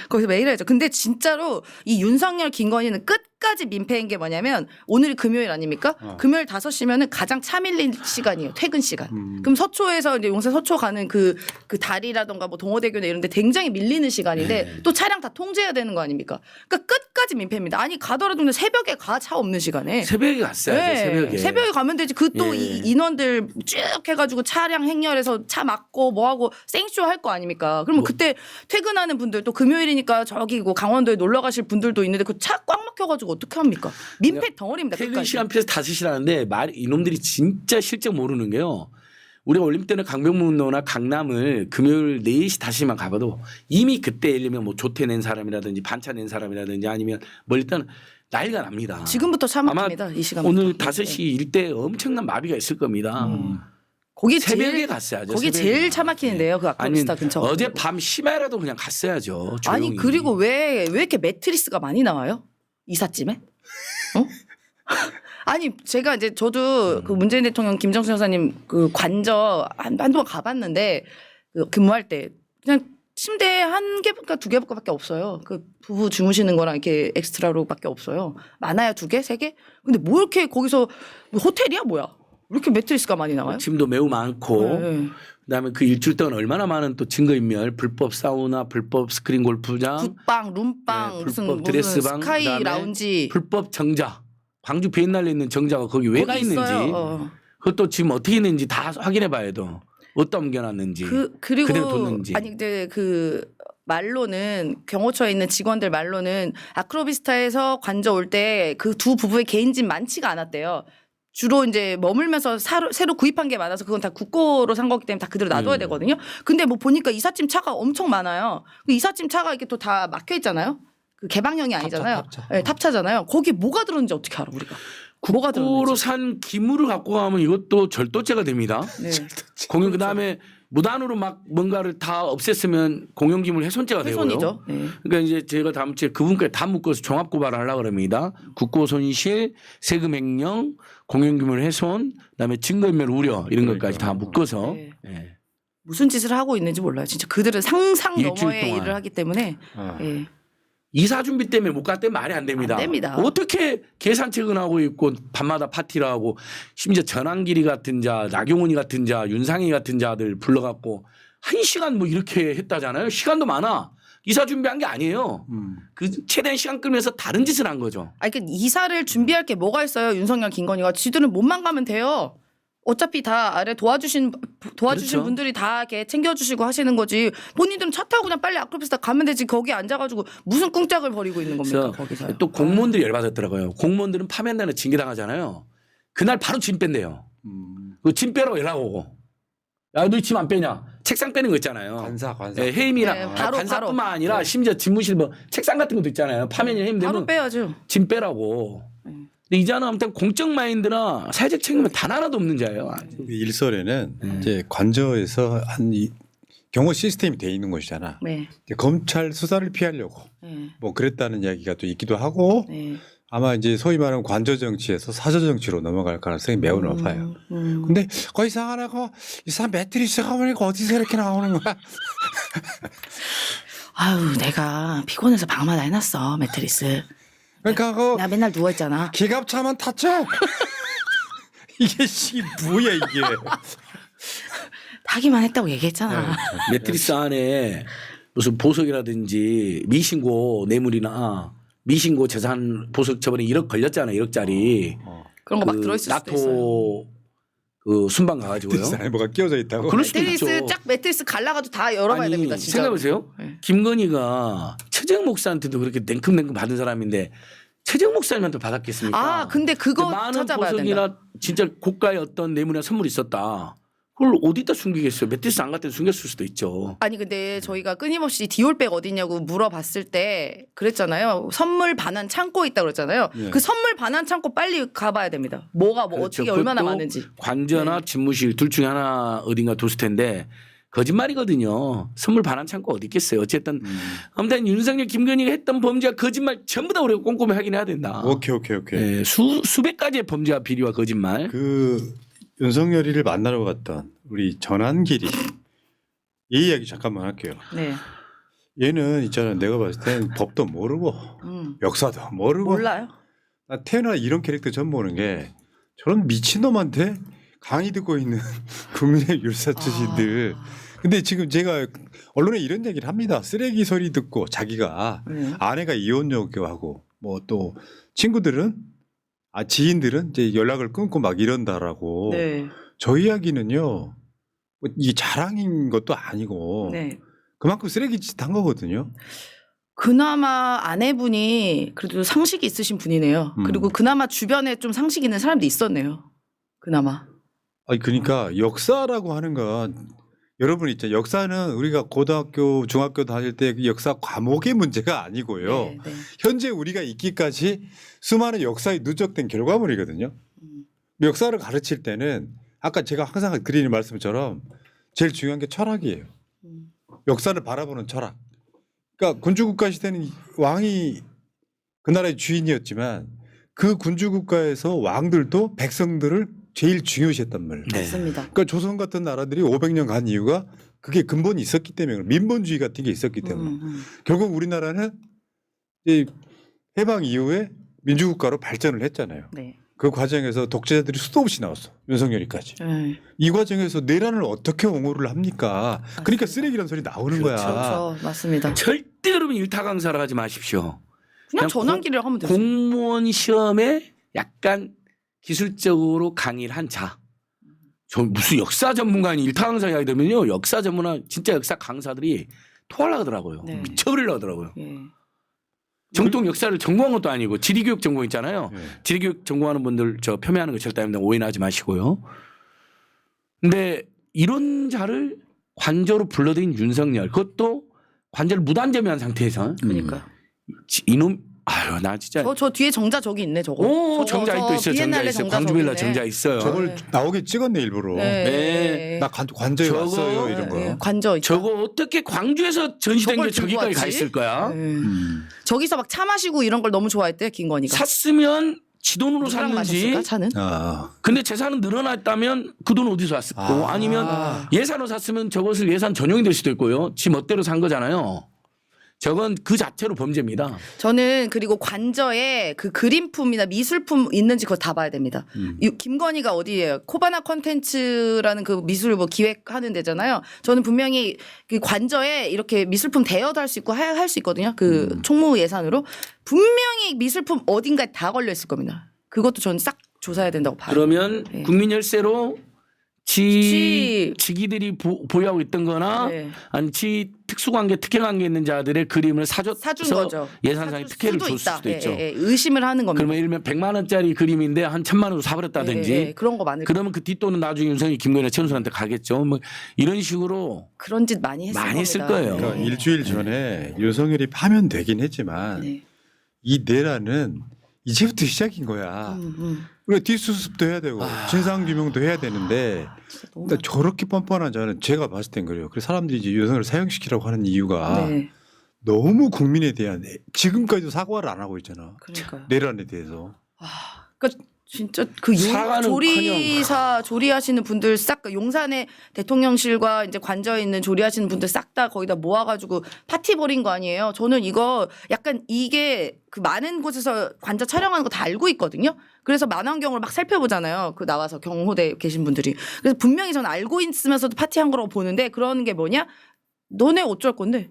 거기서 매일 해야죠. 근데 진짜로 이 윤석열 김건희는 끝까지 민폐인 게 뭐냐면 오늘이 금요일 아닙니까? 금요일 5시면은 가장 차 밀린 시간이에요. 퇴근 시간. 그럼 서초에서 이제 용산 서초 가는 그 다리라던가 뭐 동호대교나 이런 데 굉장히 밀리는 시간인데 또 차량 다 통제해야 되는 거 아닙니까? 그러니까 끝까지 민폐입니다. 아니 가더라도 그냥 새벽에 가 차 없는 시간에. 새벽에 갔어야죠. 새벽에 가면 되지. 그 또 이 인원들 쭉 해가지고 차량 행렬해서 차 막고 뭐하고 생쇼 할 거 아닙니까? 그러면 그때 퇴근하는 분들 또 금요일이니까 저기 뭐 강원도에 놀러 가실 분들도 있는데 그 차 꽉 막혀가지고 어떻게 합니까? 민폐 덩어리입니다. 퇴근 끝까지. 시간 피해서 5시라는데 이놈들이 진짜 실적 모르는 게요. 우리가 올림픽 때는 강변북로나 강남을 금요일 4시 5시만 가봐도 이미 그때 예를 들면 뭐 조퇴 낸 사람이라든지 반차 낸 사람이라든지 아니면 뭐 일단 난리가 납니다. 지금부터 차 아마 막힙니다. 이 시간. 오늘 5시 일대 엄청난 마비가 있을 겁니다. 거기 새벽에 제일 갔어야죠. 거기 새벽에. 제일 차 막히는데요. 그 아크로비스타 근처. 어젯밤 심야라도 그냥 갔어야죠. 조용히. 아니 그리고 왜 이렇게 매트리스가 많이 나와요? 이삿짐에? 어? 아니 제가 이제 저도 그 문재인 대통령 김정수 여사님 그 관저 한동안 가봤는데 그 근무할 때 그냥 침대 한 개가 2개밖에 없어요. 그 부부 주무시는 거랑 이렇게 엑스트라로밖에 없어요. 많아야 2개, 3개? 근데 뭐 이렇게 거기서 호텔이야 뭐야? 왜 이렇게 매트리스가 많이 나와요? 짐도 매우 많고 네. 그다음에 그 일주일 동안 얼마나 많은 또 증거인멸, 불법 사우나, 불법 스크린 골프장, 굿방, 룸방, 네, 무슨 불법 드레스방, 스카이 그다음에 라운지 불법 정자, 광주 비엔날레 있는 정자가 거기 왜 가 거기 있는지 있어요. 그것도 지금 어떻게 있는지 다 확인해 봐야 돼. 어디다 옮겨놨는지 그리고 그대로 뒀는지. 아니 근데 그 말로는 경호처에 있는 직원들 말로는 아크로비스타에서 관저 올 때 그 두 부부의 개인 집 많지가 않았대요. 주로 이제 머물면서 새로 구입한 게 많아서 그건 다 국고로 산 거기 때문에 다 그대로 놔둬야 되거든요. 근데 뭐 보니까 이삿짐 차가 엄청 많아요. 그 이삿짐 차가 이렇게 또 다 막혀 있잖아요. 그 개방형이 아니잖아요. 탑차. 네, 탑차잖아요. 거기 뭐가 들었는지 어떻게 알아 우리가? 뭐가 국고로 들었는지. 산 기물을 갖고 가면 이것도 절도죄가 됩니다. 네. 공연 그다음에 무단으로 막 뭔가를 다 없앴으면 공연기물 훼손죄가 되고요. 훼손이죠. 네. 그러니까 이제 제가 다음 주에 그분까지 다 묶어서 종합 고발을 하려고 합니다. 국고 손실, 세금 횡령, 공연기물 훼손, 그다음에 증거인멸 우려 이런 것까지 다 묶어서 네. 예. 무슨 짓을 하고 있는지 몰라요. 진짜 그들은 상상 일주일 너머의 동안. 일을 하기 때문에. 아. 예. 이사 준비 때문에 못 갔다면 말이 안 됩니다. 안 됩니다. 어떻게 계산 퇴근하고 있고 밤마다 파티를 하고 심지어 전환길이 같은 자, 나경원이 같은 자, 윤상희 같은 자들 불러갖고 1시간 뭐 이렇게 했다잖아요. 시간도 많아. 이사 준비한 게 아니에요. 그 최대한 시간 끌면서 다른 짓을 한 거죠. 아니 그 이사를 준비할 게 뭐가 있어요? 윤석열, 김건희가 지들은 몸만 가면 돼요. 어차피 다 아래 도와주신 그렇죠. 분들이 다 이렇게 챙겨주시고 하시는 거지. 본인들은 차 타고 그냥 빨리 아크로포스타 가면 되지. 거기 앉아가지고 무슨 꿍짝을 벌이고 있는 겁니까? 그래서 거기서. 또 공무원들이 열받았더라고요. 공무원들은 파면 날에 징계 당하잖아요. 그날 바로 짐 뺀대요. 그 짐 빼라고 연락 오고. 야, 너 짐 안 빼냐? 책상 빼는 거 있잖아요. 관사. 네, 해임이랑 네, 바로, 관사뿐만 바로. 아니라 네. 심지어 집무실 뭐 책상 같은 것도 있잖아요. 파면이 바로 해임되면 빼야죠. 짐 빼라고. 근데 이자는 아무튼 공적 마인드나 사회적 책임은 단 하나도 없는 자예요. 일설에는 이제 관저에서 경호 시스템이 돼 있는 곳이잖아. 네. 이제 검찰 수사를 피하려고 네. 뭐 그랬다는 이야기가 또 있기도 하고 네. 아마 이제 소위 말하는 관저 정치에서 사저 정치로 넘어갈 가능성이 매우 높아요. 근데 거기 이상하라고 이상 매트리스가 보니까 어디서 이렇게 나오는 거야? 아유 내가 피곤해서 방마다 해놨어 매트리스. 그러니까 그 나 맨날 누워 있잖아. 기갑차만 탔죠? 이게 뭐야 이게? 타기만 했다고 얘기했잖아. 매트리스 안에 무슨 보석이라든지 미신고 뇌물이나 미신고 재산 보석 저번에 1억 걸렸잖아요. 1억짜리. 그런 거 막 들어있을 수도 있어요. 나토 그 순방 가가지고요. 매트리스 뭐가 끼워져 있다고? 그럴 수도 매트리스 있죠. 쫙 매트리스 갈라가지고 다 열어봐야 됩니다. 진짜. 생각해보세요. 네. 김건희가 최재형 목사한테도 그렇게 냉큼 받은 사람인데 최재형 목사님한테 받았겠습니까? 아 근데 그거 많은 찾아봐야 된다. 보석이나 진짜 고가의 어떤 뇌물이나 선물이 있었다. 그걸 어디다 숨기겠어요? 매트리스 안 갔을 때 숨겼을 수도 있죠. 아니 근데 저희가 끊임없이 디올백 어디냐고 물어봤을 때 그랬잖아요. 선물 반환 창고 있다 그랬잖아요. 예. 그 선물 반환 창고 빨리 가봐야 됩니다. 뭐가 뭐 그렇죠. 어떻게 얼마나 그것도 많은지. 관저나 네. 집무실 둘 중에 하나 어딘가 뒀을 텐데 거짓말이거든요. 선물 반환 창고 어디 있겠어요. 어쨌든 아무튼 윤석열 김건희가 했던 범죄와 거짓말 전부 다 우리가 꼼꼼히 확인해야 된다. 오케이. 네, 수백 가지의 범죄와 비리와 거짓말. 그 윤석열이를 만나러 갔던 우리 전환길이 이 이야기 잠깐만 할게요. 네. 얘는 있잖아 내가 봤을 땐 법도 모르고 역사도 모르고 몰라요. 나 태어나 이런 캐릭터 처음 보는 게 저런 미친놈한테 강의 듣고 있는 국내 율사투신들. 근데 지금 제가 언론에 이런 얘기를 합니다. 쓰레기 소리 듣고 자기가 아내가 이혼 요구하고 뭐 또 친구들은 지인들은 이제 연락을 끊고 막 이런다라고. 네. 저 이야기는요. 뭐 이게 자랑인 것도 아니고 네. 그만큼 쓰레기 짓 한 거거든요. 그나마 아내분이 그래도 상식이 있으신 분이네요. 그리고 그나마 주변에 좀 상식 있는 사람도 있었네요. 그나마. 아니 그러니까 역사라고 하는 건 여러분 있잖아요. 역사는 우리가 고등학교, 중학교 다닐 때 역사 과목의 문제가 아니고요. 네, 네. 현재 우리가 있기까지 수많은 역사에 누적된 결과물이거든요. 역사를 가르칠 때는 아까 제가 항상 드리는 말씀처럼 제일 중요한 게 철학이에요. 역사를 바라보는 철학. 그러니까 군주국가 시대는 왕이 그 나라의 주인이었지만 그 군주국가에서 왕들도 백성들을 제일 중요시했단 말이에요. 네. 맞습니다. 그러니까 조선 같은 나라들이 500년 간 이유가 그게 근본이 있었기 때문에 민본주의 같은 게 있었기 때문에 결국 우리나라는 이 해방 이후에 민주국가로 발전을 했잖아요. 네. 그 과정에서 독재자들이 수도 없이 나왔어. 윤석열이까지. 네. 이 과정에서 내란을 어떻게 옹호를 합니까? 그러니까 쓰레기란 소리 나오는 거야. 그렇죠. 맞습니다. 절대 여러분 일타 강사를 하지 마십시오. 그냥 전환기를 하면 되죠. 공무원 시험에 약간 기술적으로 강의를 한 자. 저 무슨 역사 전문가니 일타 강사 이야기 들으면요. 역사 전문가 진짜 역사 강사들이 토하려고 하더라고요. 네. 미쳐버리려고 하더라고요. 예. 정통 역사를 전공한 것도 아니고 지리교육 전공 있잖아요. 네. 지리교육 전공하는 분들 저 폄훼하는 거 절대 아닙니다. 오해는 하지 마시고요. 근데 이런 자를 관저로 불러들인 윤석열 그것도 관저를 무단점유한 상태에서 그러니까. 이놈 아유 나 진짜. 저 뒤에 정자 저기 있네 저거. 오 저거, 정자 또 있어요. 정자 비엔날레 있어요. 정자 광주 빌라 저기 정자 있네. 있어요. 저걸 네. 나오게 찍었네 일부러. 네. 나 관저에 저거- 왔어요 이런 거. 네, 관저 있다. 저거 어떻게 광주에서 전시된 저걸 게 저기까지 들고 가 왔지? 있을 거야? 네. 저기서 막 차 마시고 이런 걸 너무 좋아했대 김건희가. 샀으면 지 돈으로 누구랑 샀는지. 마셨을까 차는? 근데 재산은 늘어났다면 그 돈은 어디서 왔을고 아. 아니면 예산으로 샀으면 저것을 예산 전용이 될 수도 있고요. 지 멋대로 산 거잖아요. 저건 그 자체로 범죄입니다. 저는 그리고 관저에 그 그림품이나 미술품 있는지 그거 다 봐야 됩니다. 김건희가 어디예요? 코바나 컨텐츠라는 그 미술 뭐 기획하는 데잖아요. 저는 분명히 그 관저에 이렇게 미술품 대여도 할 수 있고 할 수 있거든요. 그 총무 예산으로 분명히 미술품 어딘가에 다 걸려 있을 겁니다. 그것도 저는 싹 조사해야 된다고 봐요. 그러면 네. 국민 열세로 지기들이 보유하고 있던 거나 네. 아니 지 특수관계 특혜관계 있는 자들의 그림을 사준 사줘서 거죠. 예산상의 사줄 특혜를 수도 줄 있다. 수도 예, 있죠. 예, 예. 의심을 하는 겁니다. 그러면 예를 들면 100만 원짜리 그림인데 한 1000만 원으로 사버렸다든지 예, 예, 그런 거 많을 그러면 그 뒷돈은 나중에 윤석이 김건희 최은순한테 가겠죠. 뭐 이런 식으로 그런 짓 많이 했을 많이 했을 겁니다. 거예요. 그러니까 네. 일주일 전에 윤석열이 파면되긴 했지만 네. 이 내란은 이제부터 시작인 거야. 우리가 뒷수습도 해야 되고 진상규명도 해야 되는데 너무 그러니까 저렇게 뻔뻔한 자는 제가 봤을 땐 그래요. 그래서 사람들이 이제 윤석열을 사형시키라고 하는 이유가 네. 너무 국민에 대한 지금까지도 사과를 안 하고 있잖아. 그러니까요. 내란에 대해서. 그러니까 진짜 그 사과는 조리하시는 분들 싹 용산의 대통령실과 이제 관저에 있는 조리하시는 분들 싹 다 거기다 모아가지고 파티 벌인 거 아니에요. 저는 이거 약간 이게 그 많은 곳에서 관저 촬영하는 거 다 알고 있거든요. 그래서 만원경으로 막 살펴보잖아요. 그 나와서 경호대 계신 분들이. 그래서 분명히 저는 알고 있으면서도 파티한 거라고 보는데 그런 게 뭐냐? 너네 어쩔 건데?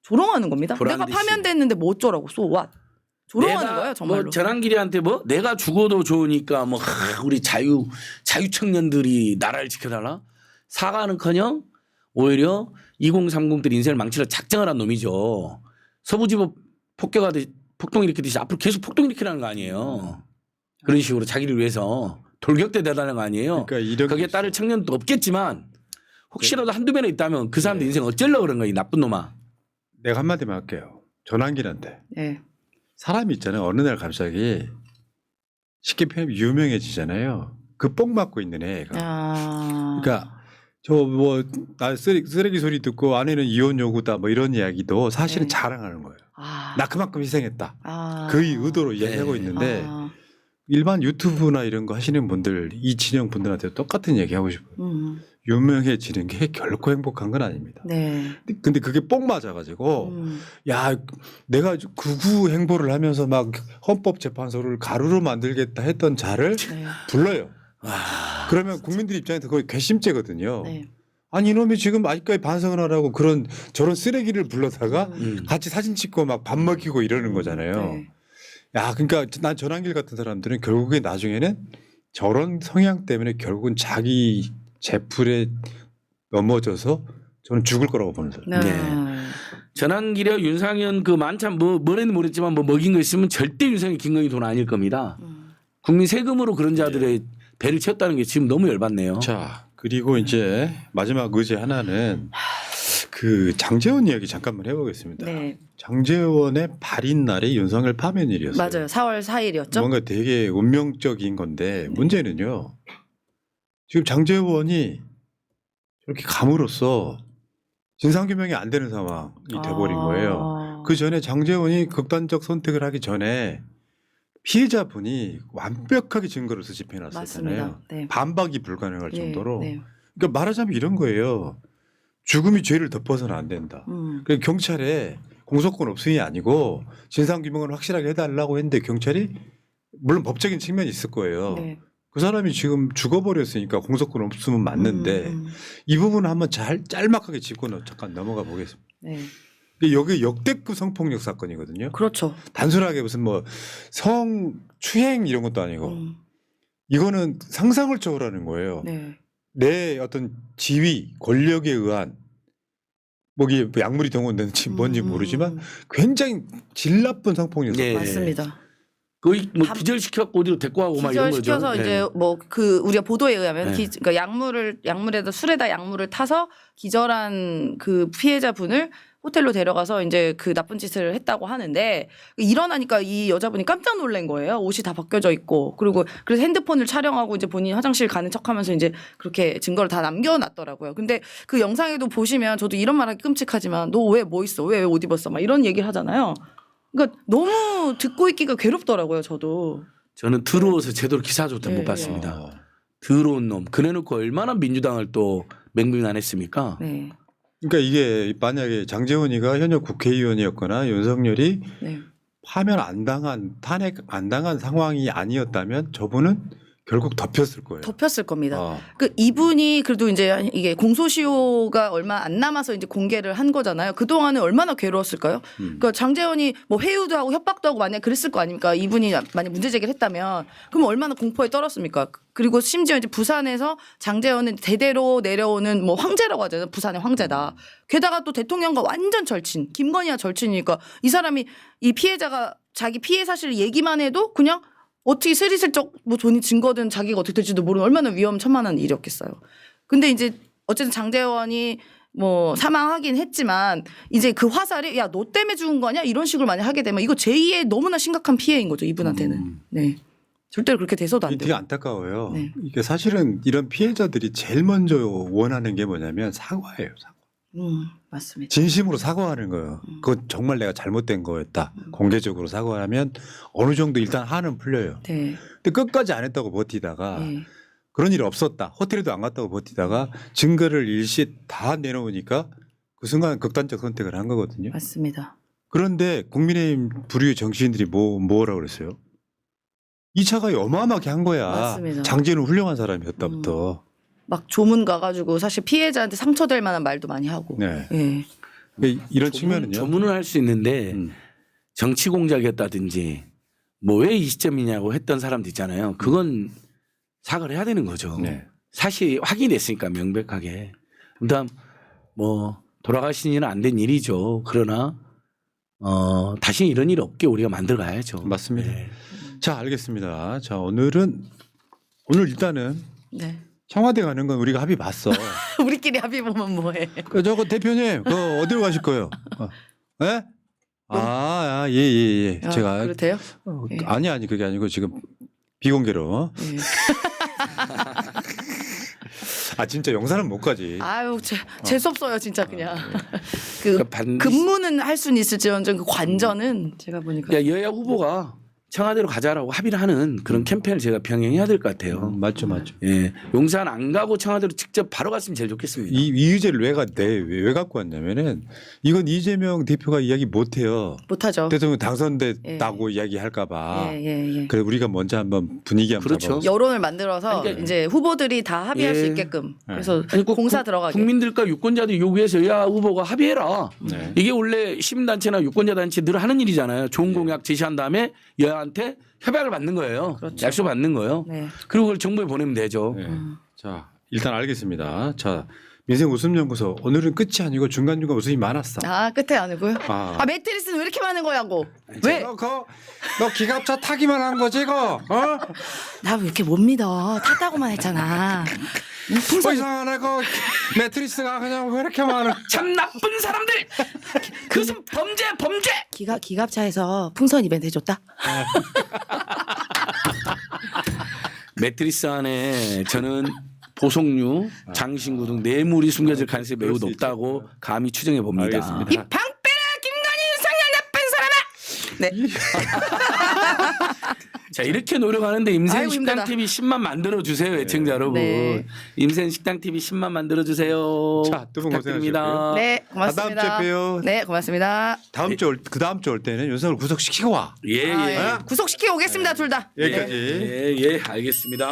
조롱하는 겁니다. 보란 내가 듯이. 파면됐는데 뭐 어쩌라고 쏘 왓. 조롱하는 거예요 정말로. 뭐 전환길이한테 뭐 내가 죽어도 좋으니까 뭐 우리 자유 청년들이 나라를 지켜달라 사과는커녕 오히려 2030들 인생을 망치려 작정을 한 놈이죠. 서부지법 폭동 일으키듯이 앞으로 계속 폭동 일으키라는 거 아니에요. 그런 식으로 자기를 위해서 돌격대 대단한 거 아니에요. 그러니까 이런 거기에 따를 청년도 없겠지만 혹시라도 한두 명이 있다면 그 사람들 인생 어쩌려고 그런 거야 이 나쁜 놈아. 내가 한마디만 할게요. 전환길한테. 네. 사람이 있잖아요. 어느 날 갑자기 쉽게 표현하면 유명해지잖아요. 그 뽕 맞고 있는 애가. 그러니까 저 뭐 나 쓰레기 소리 듣고 아내는 이혼 요구다 뭐 이런 이야기도 사실은 네. 자랑하는 거예요. 나 그만큼 희생했다. 아. 그 의도로 이야기하고 네. 있는데 아. 일반 유튜브나 이런 거 하시는 분들 이 진영 분들한테 똑같은 얘기 하고 싶어요. 유명해지는 게 결코 행복한 건 아닙니다. 네. 근데 그게 뽕 맞아가지고 야 내가 극우 행보를 하면서 막 헌법재판소를 가루로 만들겠다 했던 자를 네. 불러요. 그러면 국민들 입장에서 거의 괘씸죄거든요. 네. 아니 이놈이 지금 아직까지 반성을 하라고 저런 쓰레기를 불러다가 같이 사진 찍고 막 밥 먹이고 이러는 거잖아요. 네. 야 그러니까 난 전환길 같은 사람들은 결국에 나중에는 저런 성향 때문에 결국은 자기 제풀에 넘어져서 저는 죽을 거라고 보는 사람. 네. 네. 전환길에 윤상현 그 만찬 뭐랬는 모르겠지만 뭐 먹인 거 있으면 절대 윤상현 김건희 돈 아닐 겁니다. 국민 세금으로 그런 자들의 배를 채웠다는 게 지금 너무 열받네요. 자 그리고 이제 마지막 의제 하나는 그 장제원 이야기 잠깐만 해보겠습니다. 네. 장제원의 발인 날이 윤석열 파면일이었어요. 맞아요. 4월 4일이었죠. 뭔가 되게 운명적인 건데 문제는요. 지금 장제원이 이렇게 감으로써 진상규명이 안 되는 상황이 돼버린 거예요. 그 전에 장제원이 극단적 선택을 하기 전에 피해자분이 완벽하게 증거를 수집해놨었잖아요. 맞습니다. 네. 반박이 불가능할 네, 정도로. 네. 그러니까 말하자면 이런 거예요. 죽음이 죄를 덮어서는 안 된다. 그러니까 경찰에 공소권 없음이 아니고 진상규명을 확실하게 해달라고 했는데 경찰이 물론 법적인 측면이 있을 거예요. 네. 그 사람이 지금 죽어버렸으니까 공소권 없으면 맞는데 이 부분을 한번 짤막하게 짚고 잠깐 넘어가 보겠습니다. 네. 여기 역대급 성폭력 사건이거든요. 그렇죠. 단순하게 무슨 뭐 성추행 이런 것도 아니고 이거는 상상을 초월하는 거예요. 네. 내 어떤 지위, 권력에 의한 뭐 이게 약물이 동원되는지 뭔지 모르지만 굉장히 질 나쁜 성폭력 사건. 네. 맞습니다. 거의 뭐 기절시켜갖고 어디로 데리고 가고 막 이런 거죠. 기절시켜서 네. 이제 뭐 그 우리가 보도에 의하면 네. 그러니까 약물에다 술에다 약물을 타서 기절한 그 피해자 분을 호텔로 데려가서 이제 그 나쁜 짓을 했다고 하는데 일어나니까 이 여자분이 깜짝 놀란 거예요. 옷이 다 벗겨져 있고 그리고 그래서 핸드폰을 촬영하고 이제 본인이 화장실 가는 척하면서 이제 그렇게 증거를 다 남겨놨더라고요. 근데 그 영상에도 보시면 저도 이런 말하기 끔찍하지만 너 왜 뭐 있어? 왜 옷 입었어? 막 이런 얘기를 하잖아요. 그러니까 너무 듣고 있기가 괴롭더라고요. 저도. 저는 들어오서 제대로 기사조차 네. 못 봤습니다. 더러운 놈. 그래놓고 얼마나 민주당을 또 맹비난했습니까? 네. 그러니까 이게 만약에 장제원이가 현역 국회의원이었거나 윤석열이 네. 파면 안 당한 탄핵 안 당한 상황이 아니었다면 저분은 결국 덮였을 거예요. 덮였을 겁니다. 어. 그 이분이 그래도 이제 이게 공소시효가 얼마 안 남아서 이제 공개를 한 거잖아요. 그 동안은 얼마나 괴로웠을까요? 그러니까 장제원이 뭐 회유도 하고 협박도 하고 만약 그랬을 거 아닙니까? 이분이 만약 문제 제기를 했다면 그럼 얼마나 공포에 떨었습니까? 그리고 심지어 이제 부산에서 장제원은 대대로 내려오는 뭐 황제라고 하잖아요. 부산의 황제다. 게다가 또 대통령과 완전 절친, 김건희와 절친이니까 이 사람이 이 피해자가 자기 피해 사실 얘기만 해도 그냥 어떻게 스리슬쩍 뭐 돈이 증거든 자기가 어떻게 될지도 모르는 얼마나 위험천만한 일이었겠어요. 근데 이제 어쨌든 장제원이 뭐 사망하긴 했지만 이제 그 화살이 야 너 때문에 죽은 거냐 이런 식으로 만약 하게 되면 이거 제2의 너무나 심각한 피해인 거죠 이분한테는. 네. 절대로 그렇게 돼서도 안 이게 되게 돼요. 안타까워요. 네. 이게 사실은 이런 피해자들이 제일 먼저 원하는 게 뭐냐면 사과예요. 사과. 맞습니다. 진심으로 사과하는 거예요. 그건 정말 내가 잘못된 거였다. 공개적으로 사과하면 어느 정도 일단 한은 풀려요. 네. 근데 끝까지 안 했다고 버티다가 네. 그런 일이 없었다. 호텔에도 안 갔다고 버티다가 증거를 일시 다 내놓으니까 그 순간 극단적 선택을 한 거거든요. 맞습니다. 그런데 국민의힘 부류의 정치인들이 뭐라고 그랬어요? 2차가 어마어마하게 한 거야. 맞습니다. 장제는 훌륭한 사람이었다부터. 막 조문 가가지고 사실 피해자한테 상처될 만한 말도 많이 하고. 네. 예. 그러니까 이런 측면은요. 조문을 할 수 있는데 정치 공작이었다든지 뭐 왜 이 시점이냐고 했던 사람도 있잖아요. 그건 사과를 해야 되는 거죠. 네. 사실 확인됐으니까 명백하게. 그다음 뭐 돌아가신 일은 안 된 일이죠. 그러나 다시 이런 일 없게 우리가 만들어 가야죠. 맞습니다. 네. 자, 알겠습니다. 자, 오늘 일단은 네. 청와대 가는 건 우리가 합의 봤어. 우리끼리 합의 보면 뭐해? 저거 대표님, 그 어디로 가실 거예요? 예? 예. 아, 제가 그렇대요? 예. 아니 그게 아니고 지금 비공개로. 예. 진짜 영사는 못 가지. 아유, 재수 없어요, 진짜 그냥. 그 그러니까 반드시- 근무는 할 수는 있을지언정 그 관전은 제가 보니까 그러니까 여야 후보가 청와대로 가자라고 합의를 하는 그런 캠페인을 제가 병행해야 될 것 같아요. 맞죠. 예, 용산 안 가고 청와대로 직접 바로 갔으면 제일 좋겠습니다. 이의제를 왜 갖고 왔냐면은 이건 이재명 대표가 이야기 못 해요. 못하죠. 대통령 당선됐다고 이야기할까봐. 예. 그래 우리가 먼저 한번 분위기 한번 그렇죠. 잡아보자. 여론을 만들어서 그러니까- 이제 후보들이 다 합의할 예. 수 있게끔 그래서 아니, 꼭 공사 들어가게. 국민들과 유권자들 요구해서 여야 후보가 합의해라. 네. 이게 원래 시민단체나 유권자단체 늘 하는 일이잖아요. 좋은 공약 제시한 다음에 여야한테 협약을 받는 거예요. 그렇죠. 약속 받는 거예요. 네. 그리고 그걸 정부에 보내면 되죠. 네. 자 일단 알겠습니다. 자 민생 웃음연구소 오늘은 끝이 아니고 중간중간 웃음이 많았어. 끝에 아니고요. 아. 매트리스는 왜 이렇게 많은 거야고? 왜? 너 기갑차 타기만 한 거지 이거? 나 왜 이렇게 못 믿어? 탔다고만 했잖아. 이상하네 그 매트리스가 그냥 왜 이렇게 많아? 참 나쁜 사람들. 그것은 범죄. 기갑차에서 풍선 이벤트 해줬다. 매트리스 안에 저는 보석류, 장신구 등 뇌물이 숨겨질 가능성이 매우 그럴 수 높다고 감히 추정해 봅니다. 알겠습니다. 이 방패라 김건희 윤석열 나쁜 사람아. 네. 자 이렇게 노력하는데 임생 아이고, 식당 힘들다. TV 10만 만들어 주세요, 애청자 여러분. 네. 임생 식당 TV 10만 만들어 주세요. 자, 두분 부탁드립니다. 고생하셨고요. 네, 고맙습니다. 다음 주에 봬요. 네, 고맙습니다. 그 다음 주 올 때는 윤석열 구속시키고 와. 예. 구속시키고 오겠습니다, 둘 다. 여기까지. 예, 알겠습니다.